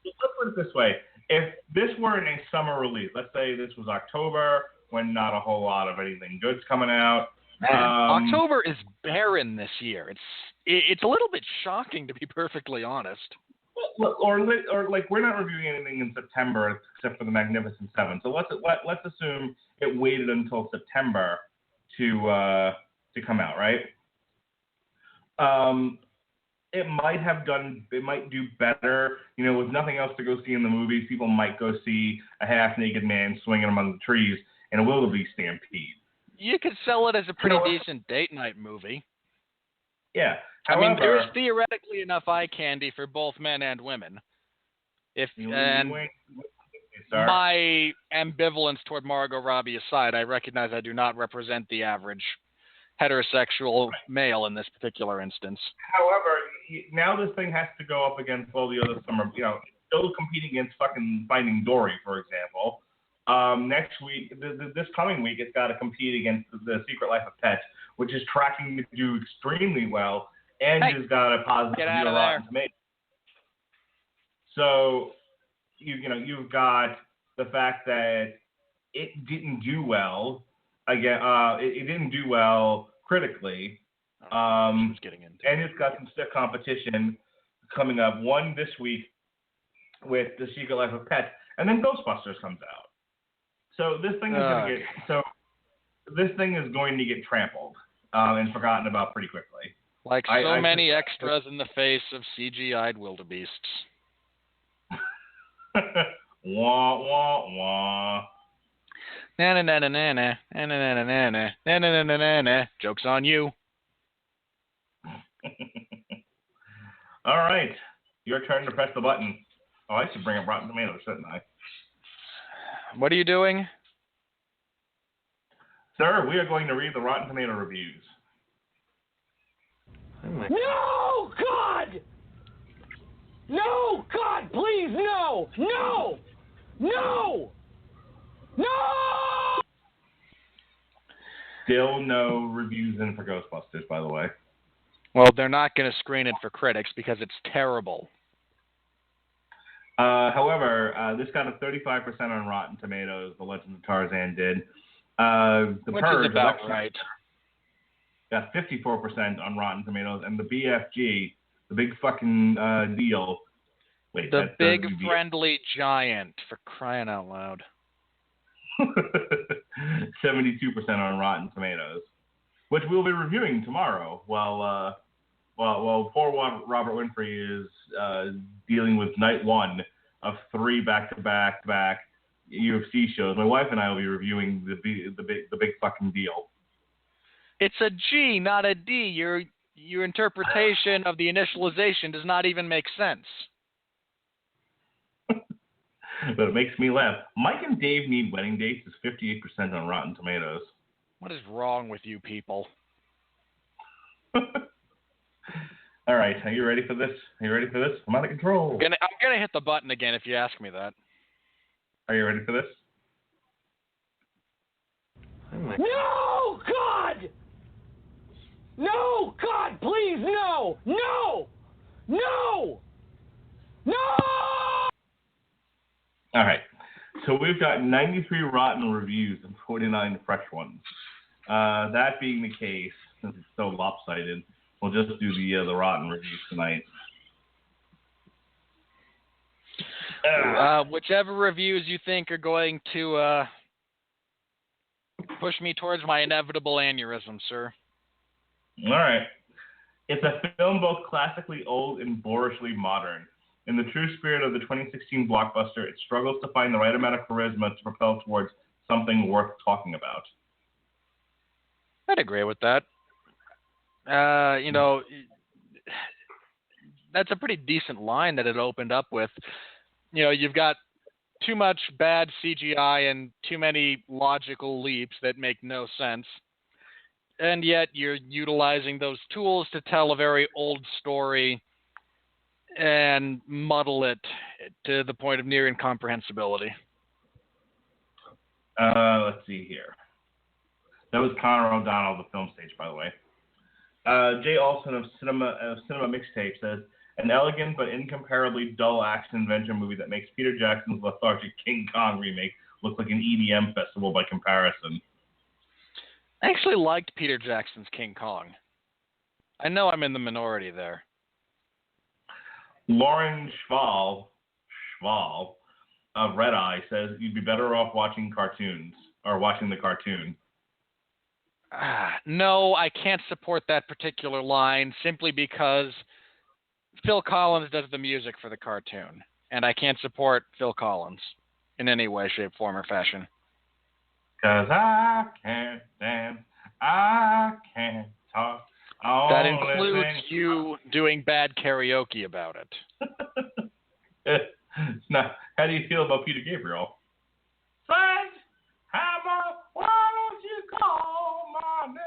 Let's put it this way: if this were in a summer release, let's say this was October, when not a whole lot of anything good's coming out. October is barren this year. It's a little bit shocking, to be perfectly honest. Or like we're not reviewing anything in September except for the Magnificent Seven. So let's assume it waited until September to come out, right? It might do better. With nothing else to go see in the movies, people might go see a half-naked man swinging among the trees in a wildebeest stampede. You could sell it as a pretty decent date night movie. Yeah. However, there's theoretically enough eye candy for both men and women. My ambivalence toward Margot Robbie aside, I recognize I do not represent the average heterosexual male in this particular instance. However, now this thing has to go up against all the other summer, still competing against fucking Finding Dory, for example. Next week, this coming week, it's got to compete against The Secret Life of Pets, which is tracking to do extremely well and has got a positive review on Rotten Tomatoes. So, you've got the fact that it didn't do well. Again, it didn't do well critically. And it's got some stiff competition coming up. One this week with The Secret Life of Pets, and then Ghostbusters comes out. So this thing is going to get trampled and forgotten about pretty quickly. Like many extras in the face of CGI'd wildebeests. Wah wah wah. Na na na na na na na na na na na na na na na. Joke's on you. All right, your turn to press the button. Oh, I should bring up Rotten Tomatoes, shouldn't I? What are you doing? Sir, we are going to read the Rotten Tomato reviews. No, God! No, God, please, no! No! No! No! Still no reviews in for Ghostbusters, by the way. Well, they're not going to screen it for critics because it's terrible. However, this got a 35% on Rotten Tomatoes. The Legend of Tarzan did. Which is about right. Got 54% on Rotten Tomatoes, and the BFG, the big fucking deal. Wait, the big friendly giant, for crying out loud. 72% on Rotten Tomatoes. which we'll be reviewing tomorrow. While poor Robert Winfree is dealing with night one of 3 back-to-back UFC shows. My wife and I will be reviewing the big fucking deal. It's a G, not a D. Your interpretation of the initialization does not even make sense. But it makes me laugh. Mike and Dave Need Wedding Dates is 58% on Rotten Tomatoes. What is wrong with you people? All right, are you ready for this? I'm out of control. I'm gonna hit the button again if you ask me that. Are you ready for this? No, God! No, God, please, no! No! No! No! All right. So we've got 93 rotten reviews and 49 fresh ones. That being the case, since it's so lopsided, we'll just do the rotten reviews tonight. Whichever reviews you think are going to push me towards my inevitable aneurysm, sir. All right. It's a film both classically old and boorishly modern. In the true spirit of the 2016 blockbuster, it struggles to find the right amount of charisma to propel towards something worth talking about. I'd agree with that. That's a pretty decent line that it opened up with. You've got too much bad CGI and too many logical leaps that make no sense. And yet you're utilizing those tools to tell a very old story and muddle it to the point of near incomprehensibility. Let's see here. That was Connor O'Donnell of the Film Stage, by the way. Jay Olson of Cinema Mixtape says, an elegant but incomparably dull action-adventure movie that makes Peter Jackson's lethargic King Kong remake look like an EDM festival by comparison. I actually liked Peter Jackson's King Kong. I know I'm in the minority there. Lauren Schwal of Red Eye says you'd be better off watching the cartoon. No, I can't support that particular line simply because Phil Collins does the music for the cartoon, and I can't support Phil Collins in any way, shape, form, or fashion. 'Cause I can't dance, I can't talk. That includes you doing bad karaoke about it. Now, how do you feel about Peter Gabriel? Sledgehammer, why don't you call my name?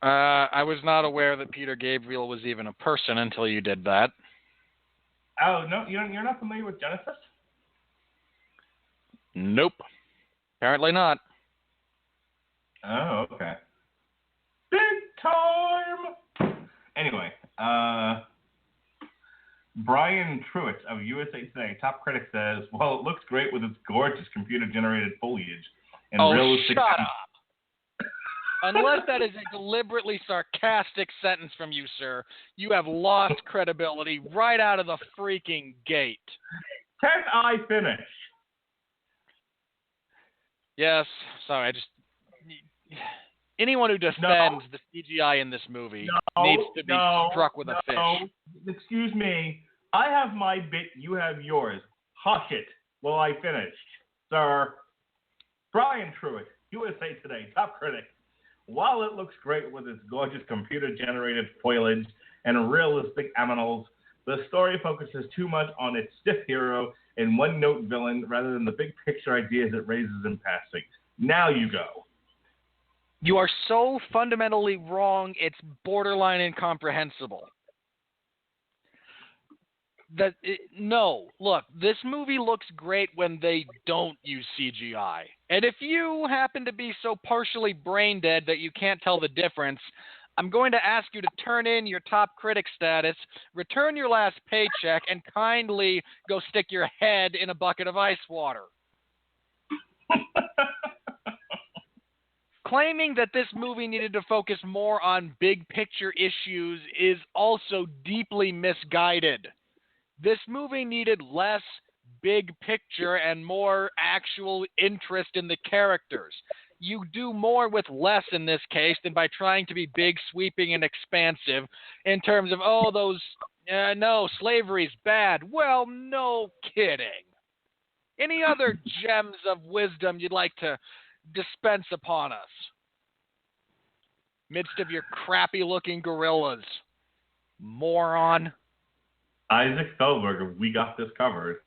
I was not aware that Peter Gabriel was even a person until you did that. Oh, no, you're not familiar with Genesis? Nope. Apparently not. Oh, okay. Big time! Anyway, Brian Truitt of USA Today, top critic, says, well, it looks great with its gorgeous computer-generated foliage and realistic... shut up! Unless that is a deliberately sarcastic sentence from you, sir, you have lost credibility right out of the freaking gate. Can I finish? Yes. Sorry, anyone who defends the CGI in this movie needs to be struck with a fish. Excuse me. I have my bit, you have yours. Hush it while I finish, sir. Brian Truitt, USA Today, top critic. While it looks great with its gorgeous computer-generated foliage and realistic animals, the story focuses too much on its stiff hero and one-note villain rather than the big-picture ideas it raises in passing. Now you go. You are so fundamentally wrong, it's borderline incomprehensible. No, look, this movie looks great when they don't use CGI. And if you happen to be so partially brain dead that you can't tell the difference, I'm going to ask you to turn in your top critic status, return your last paycheck, and kindly go stick your head in a bucket of ice water. Claiming that this movie needed to focus more on big picture issues is also deeply misguided. This movie needed less big picture and more actual interest in the characters. you do more with less in this case than by trying to be big, sweeping, and expansive in terms of, no, slavery's bad. Well, no kidding. Any other gems of wisdom you'd like to dispense upon us? Midst of your crappy-looking gorillas. Moron. Isaac Feldberg, we got this covered.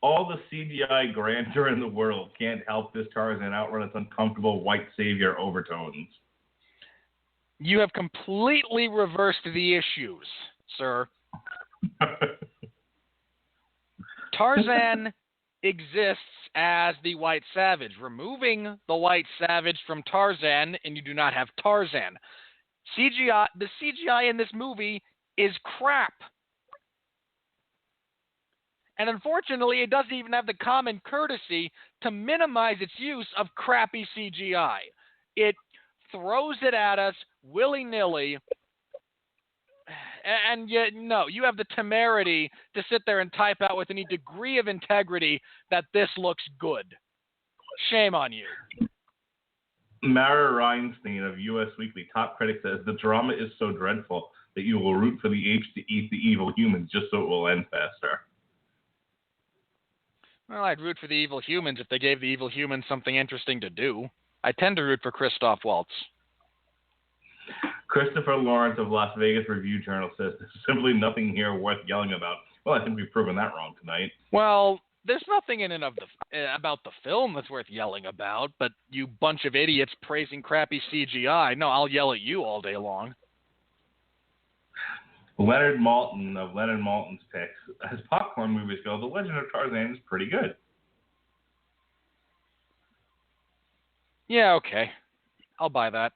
All the CGI grandeur in the world can't help this Tarzan outrun its uncomfortable white savior overtones. You have completely reversed the issues, sir. Tarzan exists as the white savage. Removing the white savage from Tarzan, and you do not have Tarzan. The CGI in this movie is crap. And unfortunately, it doesn't even have the common courtesy to minimize its use of crappy CGI. It throws it at us willy-nilly. And yet, no, you have the temerity to sit there and type out with any degree of integrity that this looks good. Shame on you. Mara Reinstein of US Weekly Top Critic says the drama is so dreadful that you will root for the apes to eat the evil humans just so it will end faster. Well, I'd root for the evil humans if they gave the evil humans something interesting to do. I tend to root for Christoph Waltz. Christopher Lawrence of Las Vegas Review-Journal says there's simply nothing here worth yelling about. Well, I think we've proven that wrong tonight. Well, there's nothing in and of about the film that's worth yelling about, but you bunch of idiots praising crappy CGI. No, I'll yell at you all day long. Leonard Maltin of Leonard Maltin's Picks. As popcorn movies go, The Legend of Tarzan is pretty good. Yeah, okay. I'll buy that.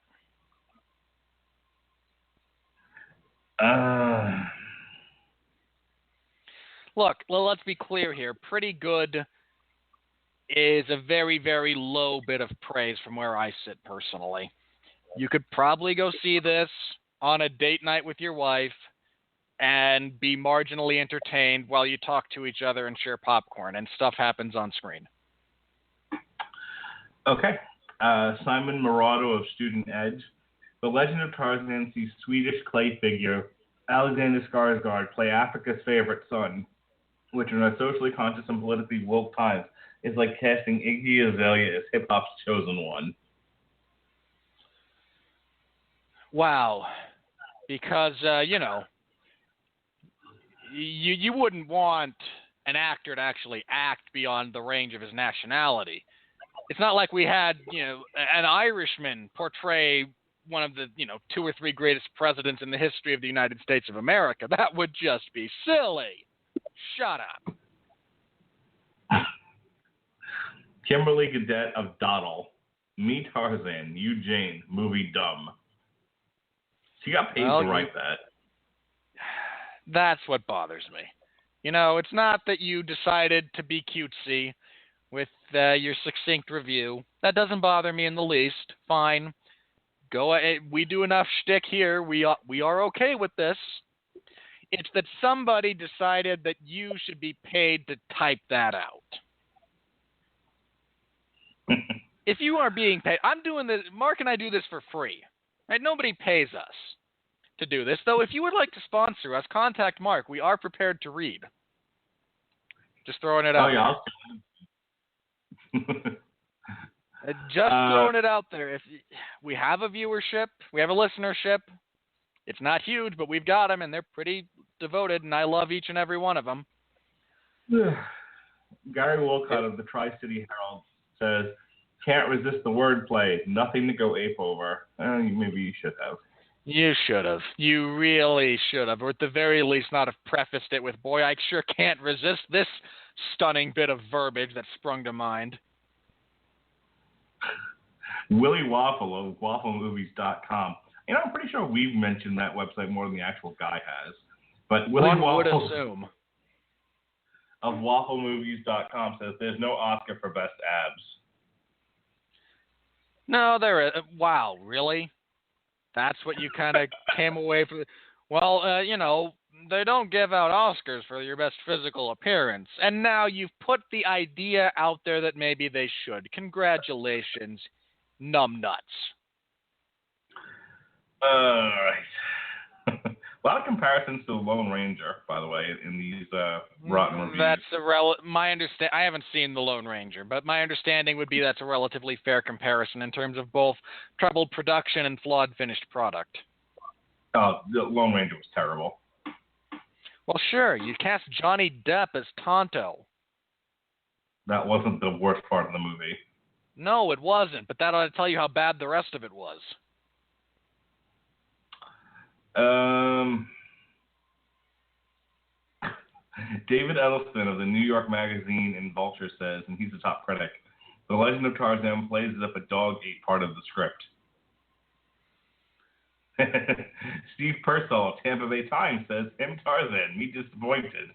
Look, let's be clear here. Pretty good is a very, very low bit of praise from where I sit personally. You could probably go see this on a date night with your wife and be marginally entertained while you talk to each other and share popcorn, and stuff happens on screen. Okay. Simon Morado of Student Edge. The Legend of Tarzan sees Swedish clay figure Alexander Skarsgård play Africa's favorite son, which in our socially conscious and politically woke times is like casting Iggy Azalea as hip-hop's chosen one. Wow. Because, you wouldn't want an actor to actually act beyond the range of his nationality. It's not like we had, an Irishman portray one of the, 2 or 3 greatest presidents in the history of the United States of America. That would just be silly. Shut up. Kimberly Gadet of Doddle. Me Tarzan, you Jane, movie dumb. She got paid to write that. That's what bothers me. It's not that you decided to be cutesy with your succinct review. That doesn't bother me in the least. Fine. Go ahead. We do enough shtick here. We are okay with this. It's that somebody decided that you should be paid to type that out. If you are being paid, I'm doing this. Mark and I do this for free. Right? Nobody pays us to do this. Though, if you would like to sponsor us, contact Mark. We are prepared to read. Just throwing it out there. Just throwing it out there. If we have a viewership, we have a listenership. It's not huge, but we've got them, and they're pretty devoted, and I love each and every one of them. Gary Wolcott of the Tri-City Herald says, can't resist the wordplay. Nothing to go ape over. Maybe you should have. You should have. You really should have. Or at the very least not have prefaced it with, boy, I sure can't resist this stunning bit of verbiage that sprung to mind. Willie Waffle of wafflemovies.com. I'm pretty sure we've mentioned that website more than the actual guy has. But Willie One would Waffle assume. Of wafflemovies.com says there's no Oscar for best abs. No, there is. Wow, really? That's what you kind of came away from. Well, they don't give out Oscars for your best physical appearance. And now you've put the idea out there that maybe they should. Congratulations. numbnuts. Right. A lot of comparisons to the Lone Ranger, by the way, in these rotten reviews. That's my understand. I haven't seen the Lone Ranger, but my understanding would be that's a relatively fair comparison in terms of both troubled production and flawed finished product. Oh, the Lone Ranger was terrible. Well, sure, you cast Johnny Depp as Tonto. That wasn't the worst part of the movie. No, it wasn't, but that ought to tell you how bad the rest of it was. David Edelson of the New York Magazine and Vulture says, and he's the top critic, The Legend of Tarzan plays as if a dog ate part of the script. Steve Purcell of Tampa Bay Times says, him Tarzan, me disappointed.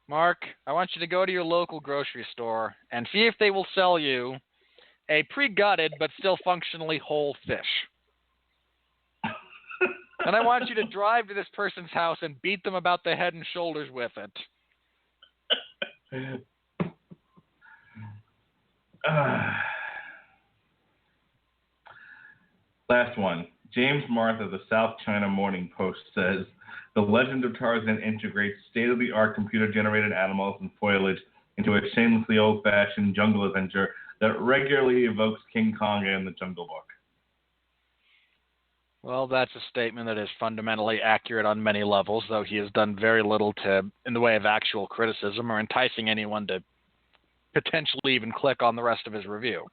Mark, I want you to go to your local grocery store and see if they will sell you a pre-gutted but still functionally whole fish. And I want you to drive to this person's house and beat them about the head and shoulders with it. Last one. James Martha of the South China Morning Post says, The Legend of Tarzan integrates state-of-the-art computer-generated animals and foliage into a shamelessly old-fashioned jungle adventure that regularly evokes King Kong and the Jungle Book. Well, that's a statement that is fundamentally accurate on many levels, though he has done very little in the way of actual criticism or enticing anyone to potentially even click on the rest of his review.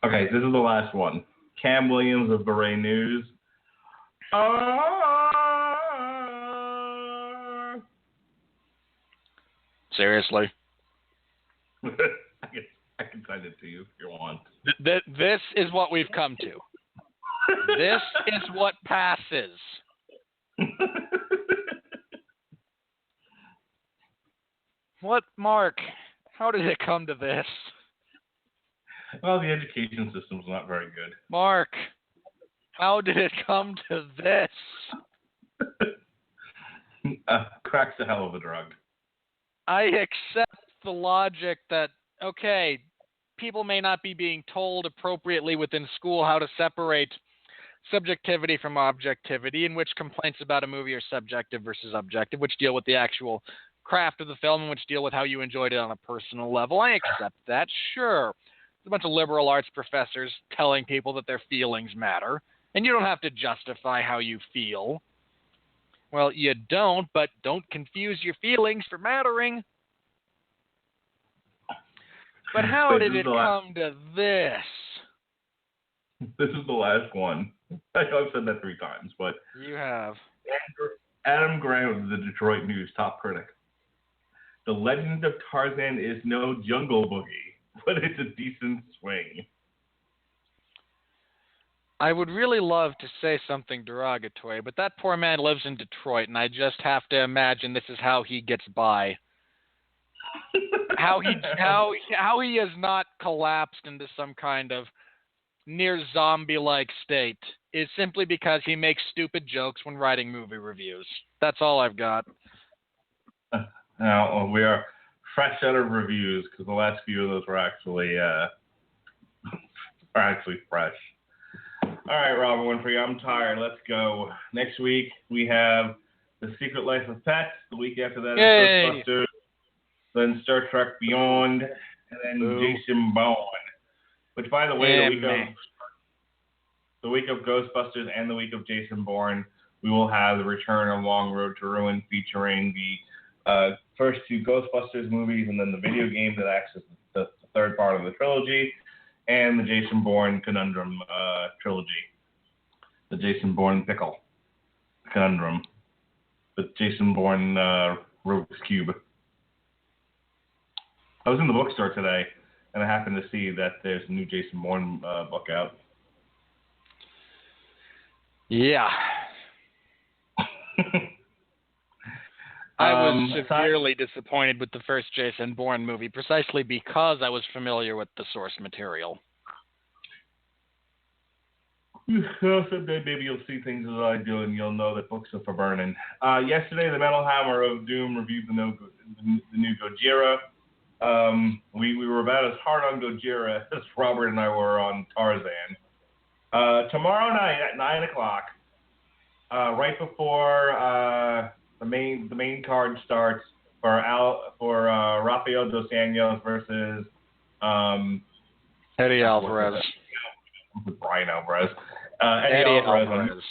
Okay, this is the last one. Cam Williams of Beret News. Seriously? I can send it to you if you want. This is what we've come to. This is what passes. What, Mark? How did it come to this? Well, the education system's not very good. Mark, how did it come to this? Crack's a hell of a drug. I accept the logic that, okay, people may not be being told appropriately within school how to separate subjectivity from objectivity, in which complaints about a movie are subjective versus objective, which deal with the actual craft of the film and which deal with how you enjoyed it on a personal level. I accept that, sure. There's a bunch of liberal arts professors telling people that their feelings matter, and you don't have to justify how you feel. Well, you don't, but don't confuse your feelings for mattering. But how did it come to this? This is the last one. I know I've said that 3 times, but... You have. Adam Grant of the Detroit News, top critic. The Legend of Tarzan is no Jungle Boogie, but it's a decent swing. I would really love to say something derogatory, but that poor man lives in Detroit, and I just have to imagine this is how he gets by. How he has not collapsed into some kind of near zombie-like state is simply because he makes stupid jokes when writing movie reviews. That's all I've got. Now, we are fresh out of reviews because the last few of those were actually fresh. All right, Robert Winfree, I'm tired. Let's go. Next week, we have The Secret Life of Pets. The week after that is Ghostbusters. Then Star Trek Beyond. And then Jason Bourne. Which, by the way, the week of Ghostbusters and the week of Jason Bourne, we will have the return of Long Road to Ruin featuring the first 2 Ghostbusters movies and then the video game that acts as the third part of the trilogy, and the Jason Bourne Conundrum trilogy. The Jason Bourne Pickle Conundrum. The Jason Bourne Rubik's Cube. I was in the bookstore today, and I happened to see that there's a new Jason Bourne book out. Yeah. I was severely disappointed with the first Jason Bourne movie, precisely because I was familiar with the source material. Someday maybe you'll see things as I do, and you'll know that books are for burning. Yesterday, the Metal Hammer of Doom reviewed the new Gojira. We were about as hard on Gojira as Robert and I were on Tarzan. Tomorrow night at 9 o'clock, right before the main card starts for Rafael dos Anjos versus Eddie Alvarez. Brian Alvarez. Eddie Alvarez.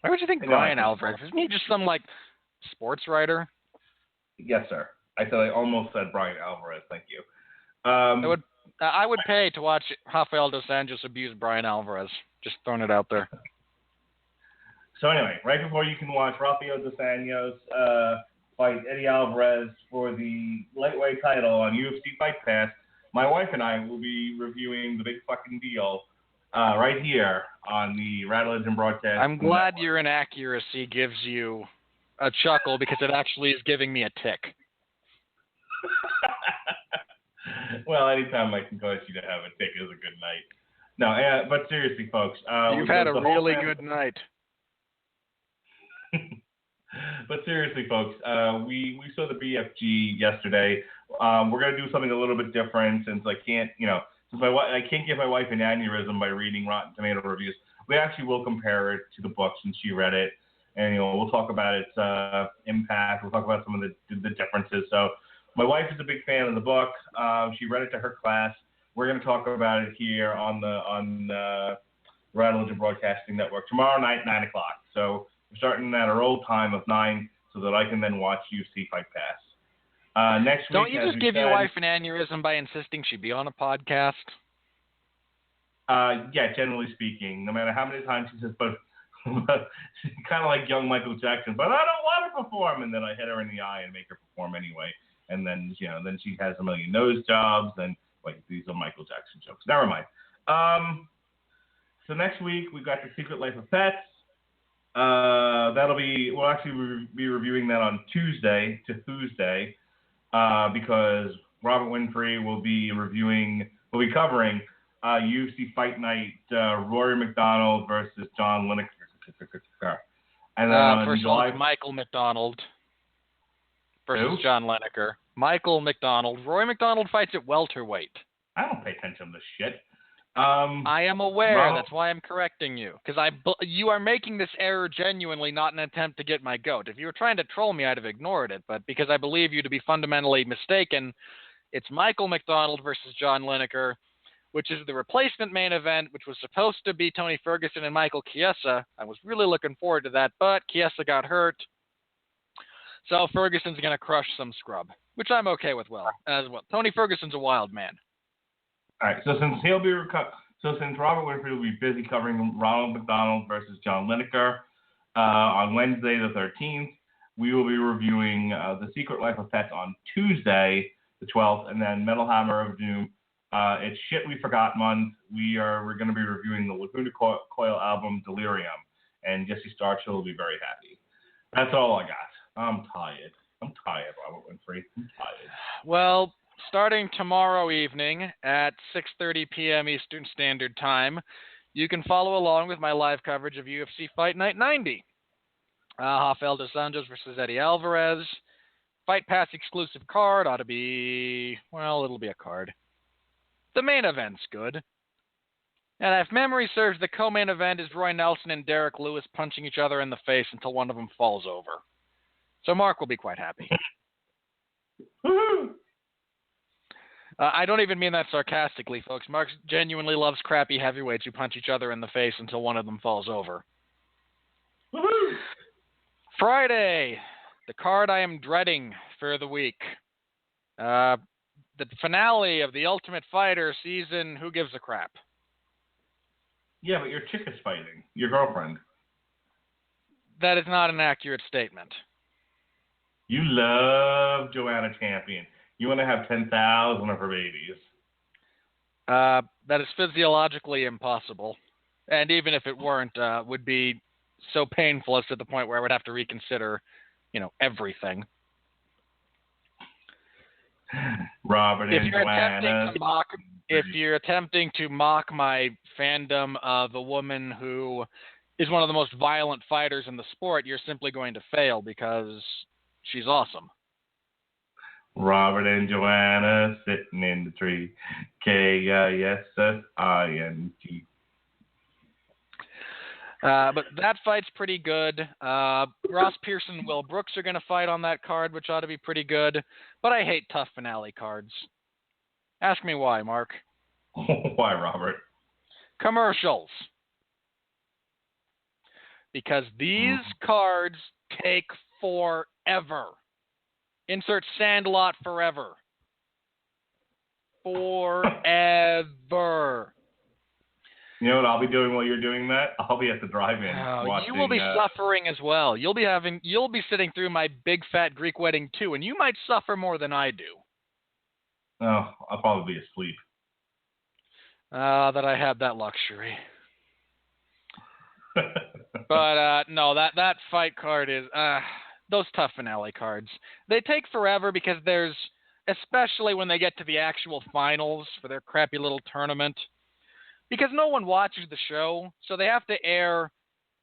Why would you think Brian Alvarez? Isn't he just some like sports writer? Yes, sir. I almost said Brian Alvarez. Thank you. I would pay to watch Rafael dos Anjos abuse Brian Alvarez. Just throwing it out there. So anyway, right before you can watch Rafael dos Anjos fight Eddie Alvarez for the lightweight title on UFC Fight Pass, my wife and I will be reviewing the big fucking deal right here on the Radulich and Broadcast. I'm glad your inaccuracy gives you a chuckle because it actually is giving me a tick. Well, anytime I can cause you to have a tick is a good night. No, but seriously, folks. You've had a really good night. But seriously, folks, we saw the BFG yesterday. We're gonna do something a little bit different since I can't, I can't give my wife an aneurysm by reading Rotten Tomato reviews. We actually will compare it to the book since she read it, and we'll talk about its impact. We'll talk about some of the differences. So, my wife is a big fan of the book. She read it to her class. We're gonna talk about it here on the Radulich and Broadcasting Network tomorrow night, 9 o'clock. So. Starting at our old time of 9 so that I can then watch UFC Fight Pass. Next week, don't you just give your wife an aneurysm by insisting she be on a podcast? Yeah, generally speaking, no matter how many times she says, but kind of like young Michael Jackson, but I don't want to perform, and then I hit her in the eye and make her perform anyway, and then then she has a million nose jobs, and like these are Michael Jackson jokes. Never mind. So next week we got The Secret Life of Pets. We'll actually be reviewing that on Tuesday to Tuesday, because Robert Winfree will be covering UFC Fight Night, Rory McDonald versus John Lineker. And then first of all, it's Michael McDonald versus John Lineker. Michael McDonald. Rory McDonald fights at welterweight. I don't pay attention to this shit. I am aware. That's why I'm correcting you. Because you are making this error genuinely, not an attempt to get my goat. If you were trying to troll me, I'd have ignored it. But because I believe you to be fundamentally mistaken, it's Michael McDonald versus John Lineker, which is the replacement main event, which was supposed to be Tony Ferguson and Michael Chiesa. I was really looking forward to that, but Chiesa got hurt. So Ferguson's going to crush some scrub, which I'm okay with as well. Tony Ferguson's a wild man. All right, so since Robert Winfree will be busy covering Ronald McDonald versus John Lineker on Wednesday the 13th, we will be reviewing The Secret Life of Pets on Tuesday the 12th, and then Metal Hammer of Doom. It's Shit We Forgot month. We're going to be reviewing the Laguna Coil album Delirium, and Jesse Starchill will be very happy. That's all I got. I'm tired, Robert Winfree. I'm tired. Well, starting tomorrow evening at 6:30 p.m. Eastern Standard Time, you can follow along with my live coverage of UFC Fight Night 90. Rafael dos Anjos versus Eddie Alvarez. Fight Pass exclusive card ought to be, it'll be a card. The main event's good. And if memory serves, the co-main event is Roy Nelson and Derek Lewis punching each other in the face until one of them falls over. So Mark will be quite happy. I don't even mean that sarcastically, folks. Mark genuinely loves crappy heavyweights who punch each other in the face until one of them falls over. Woo-hoo! Friday, the card I am dreading for the week. The finale of The Ultimate Fighter season, Who Gives a Crap? Yeah, but your chick is fighting. Your girlfriend. That is not an accurate statement. You love Joanna Champion. You want to have 10,000 of her babies. That is physiologically impossible. And even if it weren't, would be so painful as to the point where I would have to reconsider, everything. Robert and Joanna. If you're attempting to mock my fandom of a woman who is one of the most violent fighters in the sport, you're simply going to fail because she's awesome. Robert and Joanna sitting in the tree. Kissint. But that fight's pretty good. Ross Pearson and Will Brooks are going to fight on that card, which ought to be pretty good. But I hate tough finale cards. Ask me why, Mark. Why, Robert? Commercials. Because these cards take forever. Insert Sandlot forever. Forever. You know what I'll be doing while you're doing that? I'll be at the drive-in watching. You will be suffering as well. You'll be sitting through my Big Fat Greek Wedding too, and you might suffer more than I do. Oh, I'll probably be asleep. That I had that luxury. But no, that fight card is those tough finale cards. They take forever because there's, especially when they get to the actual finals for their crappy little tournament, because no one watches the show, so they have to air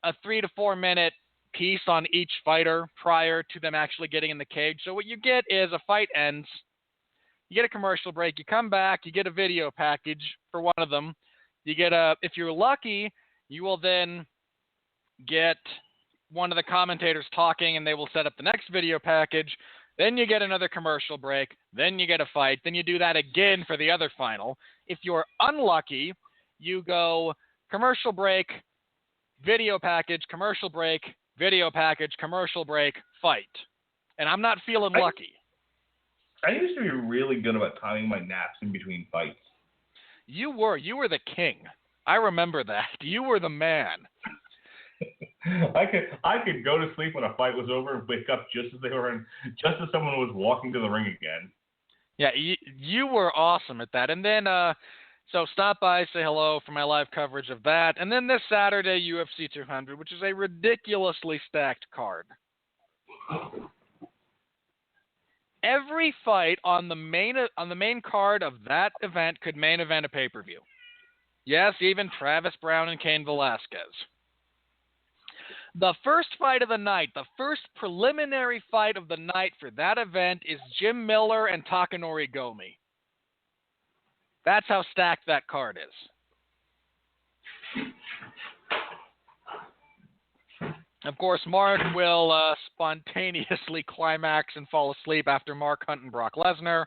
a 3 to 4 minute piece on each fighter prior to them actually getting in the cage. So what you get is a fight ends, you get a commercial break, you come back, you get a video package for one of them. You get if you're lucky, you will then get one of the commentators talking and they will set up the next video package. Then you get another commercial break. Then you get a fight. Then you do that again for the other final. If you're unlucky, you go commercial break, video package, commercial break, video package, commercial break, fight. And I'm not feeling lucky. I used to be really good about timing my naps in between fights. You were the king. I remember that. You were the man. I could go to sleep when a fight was over and wake up just as someone was walking to the ring again. Yeah, you were awesome at that. And then so stop by, say hello for my live coverage of that. And then this Saturday, UFC 200, which is a ridiculously stacked card. Every fight on the main card of that event could main event a pay-per-view. Yes, even Travis Brown and Cain Velasquez. The first fight of the night, the first preliminary fight of the night for that event is Jim Miller and Takanori Gomi. That's how stacked that card is. Of course, Mark will spontaneously climax and fall asleep after Mark Hunt and Brock Lesnar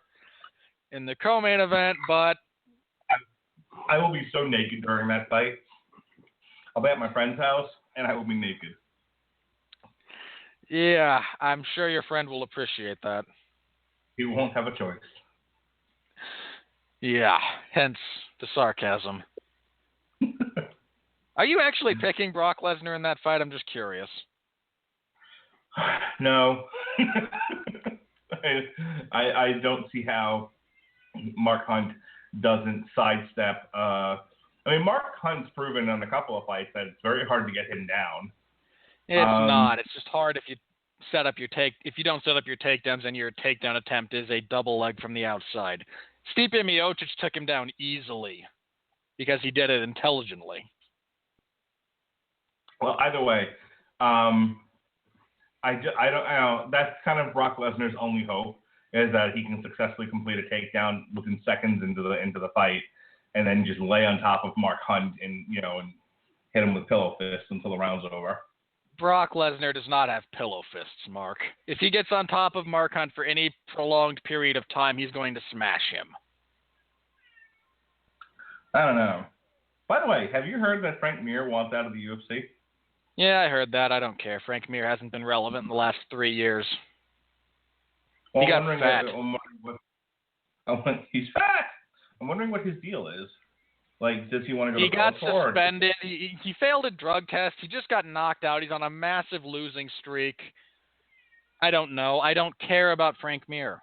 in the co-main event, but I will be so naked during that fight. I'll be at my friend's house, and I will be naked. Yeah, I'm sure your friend will appreciate that. He won't have a choice. Yeah, hence the sarcasm. Are you actually picking Brock Lesnar in that fight? I'm just curious. No. I don't see how Mark Hunt doesn't sidestep. Mark Hunt's proven on a couple of fights that it's very hard to get him down. It's not. It's just hard if you don't set up your takedowns and your takedown attempt is a double leg from the outside. Stipe Miocic took him down easily because he did it intelligently. Well, either way, I don't know. That's kind of Brock Lesnar's only hope is that he can successfully complete a takedown within seconds into the fight, and then just lay on top of Mark Hunt and hit him with pillow fists until the round's over. Brock Lesnar does not have pillow fists, Mark. If he gets on top of Mark Hunt for any prolonged period of time, he's going to smash him. I don't know. By the way, have you heard that Frank Mir wants out of the UFC? Yeah, I heard that. I don't care. Frank Mir hasn't been relevant in the last 3 years. Well, he got fat. He's fat. I'm wondering what his deal is. Like, does he want to go to He got Bellator? suspended. He failed a drug test. He just got knocked out. He's on a massive losing streak. I don't know. I don't care about Frank Mir.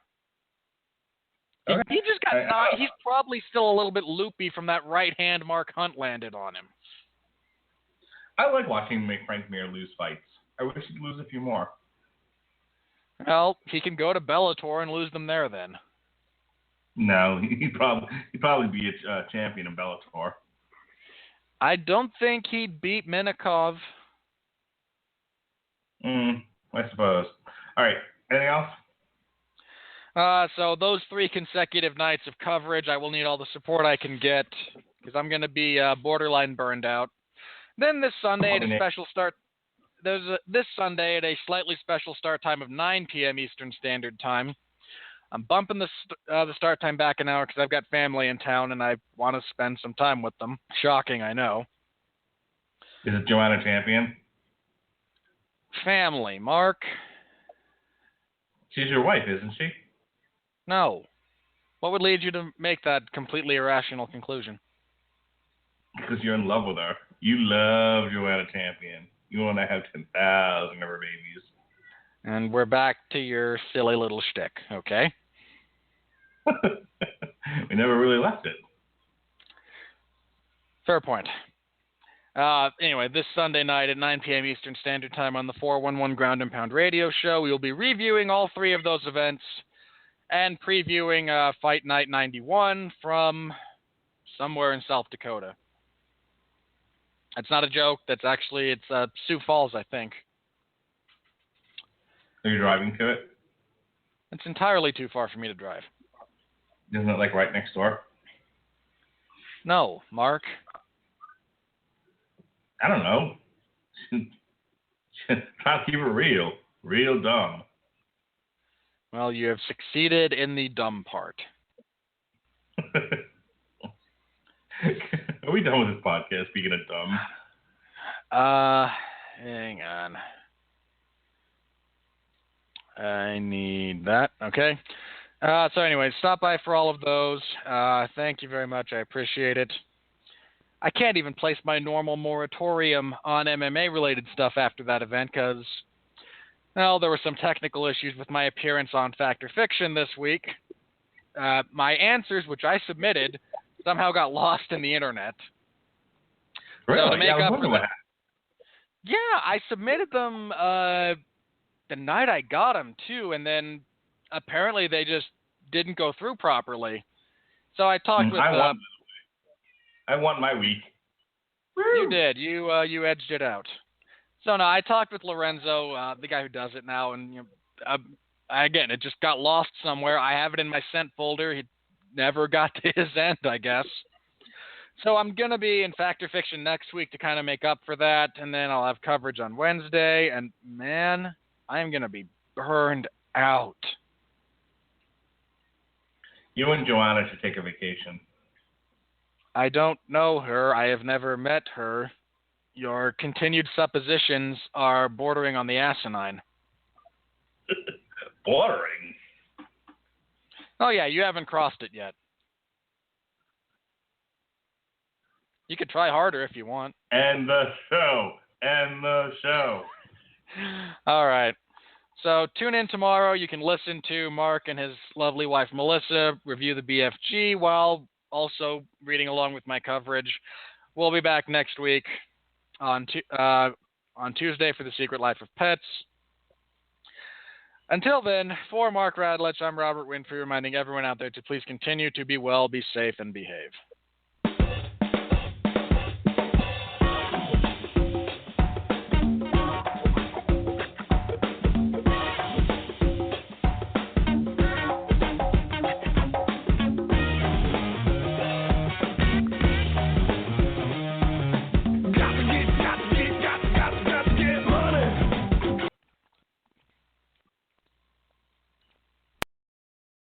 Okay. He just got knocked. He's probably still a little bit loopy from that right hand Mark Hunt landed on him. I like watching him make Frank Mir lose fights. I wish he'd lose a few more. Well, he can go to Bellator and lose them there then. No, he'd probably be a champion in Bellator. I don't think he'd beat Minikov. I suppose. All right. Anything else? So those 3 consecutive nights of coverage, I will need all the support I can get because I'm going to be borderline burned out. Then this Sunday at a special start. This Sunday at a slightly special start time of 9 p.m. Eastern Standard Time. I'm bumping the start time back an hour because I've got family in town and I want to spend some time with them. Shocking, I know. Is it Joanna Champion? Family, Mark. She's your wife, isn't she? No. What would lead you to make that completely irrational conclusion? Because you're in love with her. You love Joanna Champion. You want to have 10,000 of her babies. And we're back to your silly little shtick, okay? We never really left it. Fair point. Anyway, this Sunday night at 9 p.m. Eastern Standard Time on the 411 Ground and Pound Radio Show, we will be reviewing all 3 of those events and previewing Fight Night 91 from somewhere in South Dakota. That's not a joke. That's actually, it's Sioux Falls, I think. Are you driving to it? It's entirely too far for me to drive. Isn't it like right next door? No, Mark. I don't know. Try to keep it real. Real dumb. Well, you have succeeded in the dumb part. Are we done with this podcast, speaking of dumb? Hang on. I need that. Okay. So anyway, stop by for all of those. Thank you very much. I appreciate it. I can't even place my normal moratorium on MMA-related stuff after that event because, well, there were some technical issues with my appearance on Fact or Fiction this week. My answers, which I submitted, somehow got lost in the internet. Really? So to make yeah, up for that, yeah, I submitted them the night I got them too, and then apparently they just didn't go through properly. So I talked with. I won my week. You did. You edged it out. So no, I talked with Lorenzo, the guy who does it now, and again, it just got lost somewhere. I have it in my sent folder. He never got to his end, I guess. So I'm going to be in Fact or Fiction next week to kind of make up for that, and then I'll have coverage on Wednesday, and man, I'm going to be burned out. You and Joanna should take a vacation. I don't know her. I have never met her. Your continued suppositions are bordering on the asinine. Bordering? Oh, yeah, you haven't crossed it yet. You could try harder if you want. End the show. End the show. All right. So tune in tomorrow. You can listen to Mark and his lovely wife, Melissa, review the BFG while also reading along with my coverage. We'll be back next week on Tuesday for The Secret Life of Pets. Until then, for Mark Radulich, I'm Robert Winfree, reminding everyone out there to please continue to be well, be safe, and behave.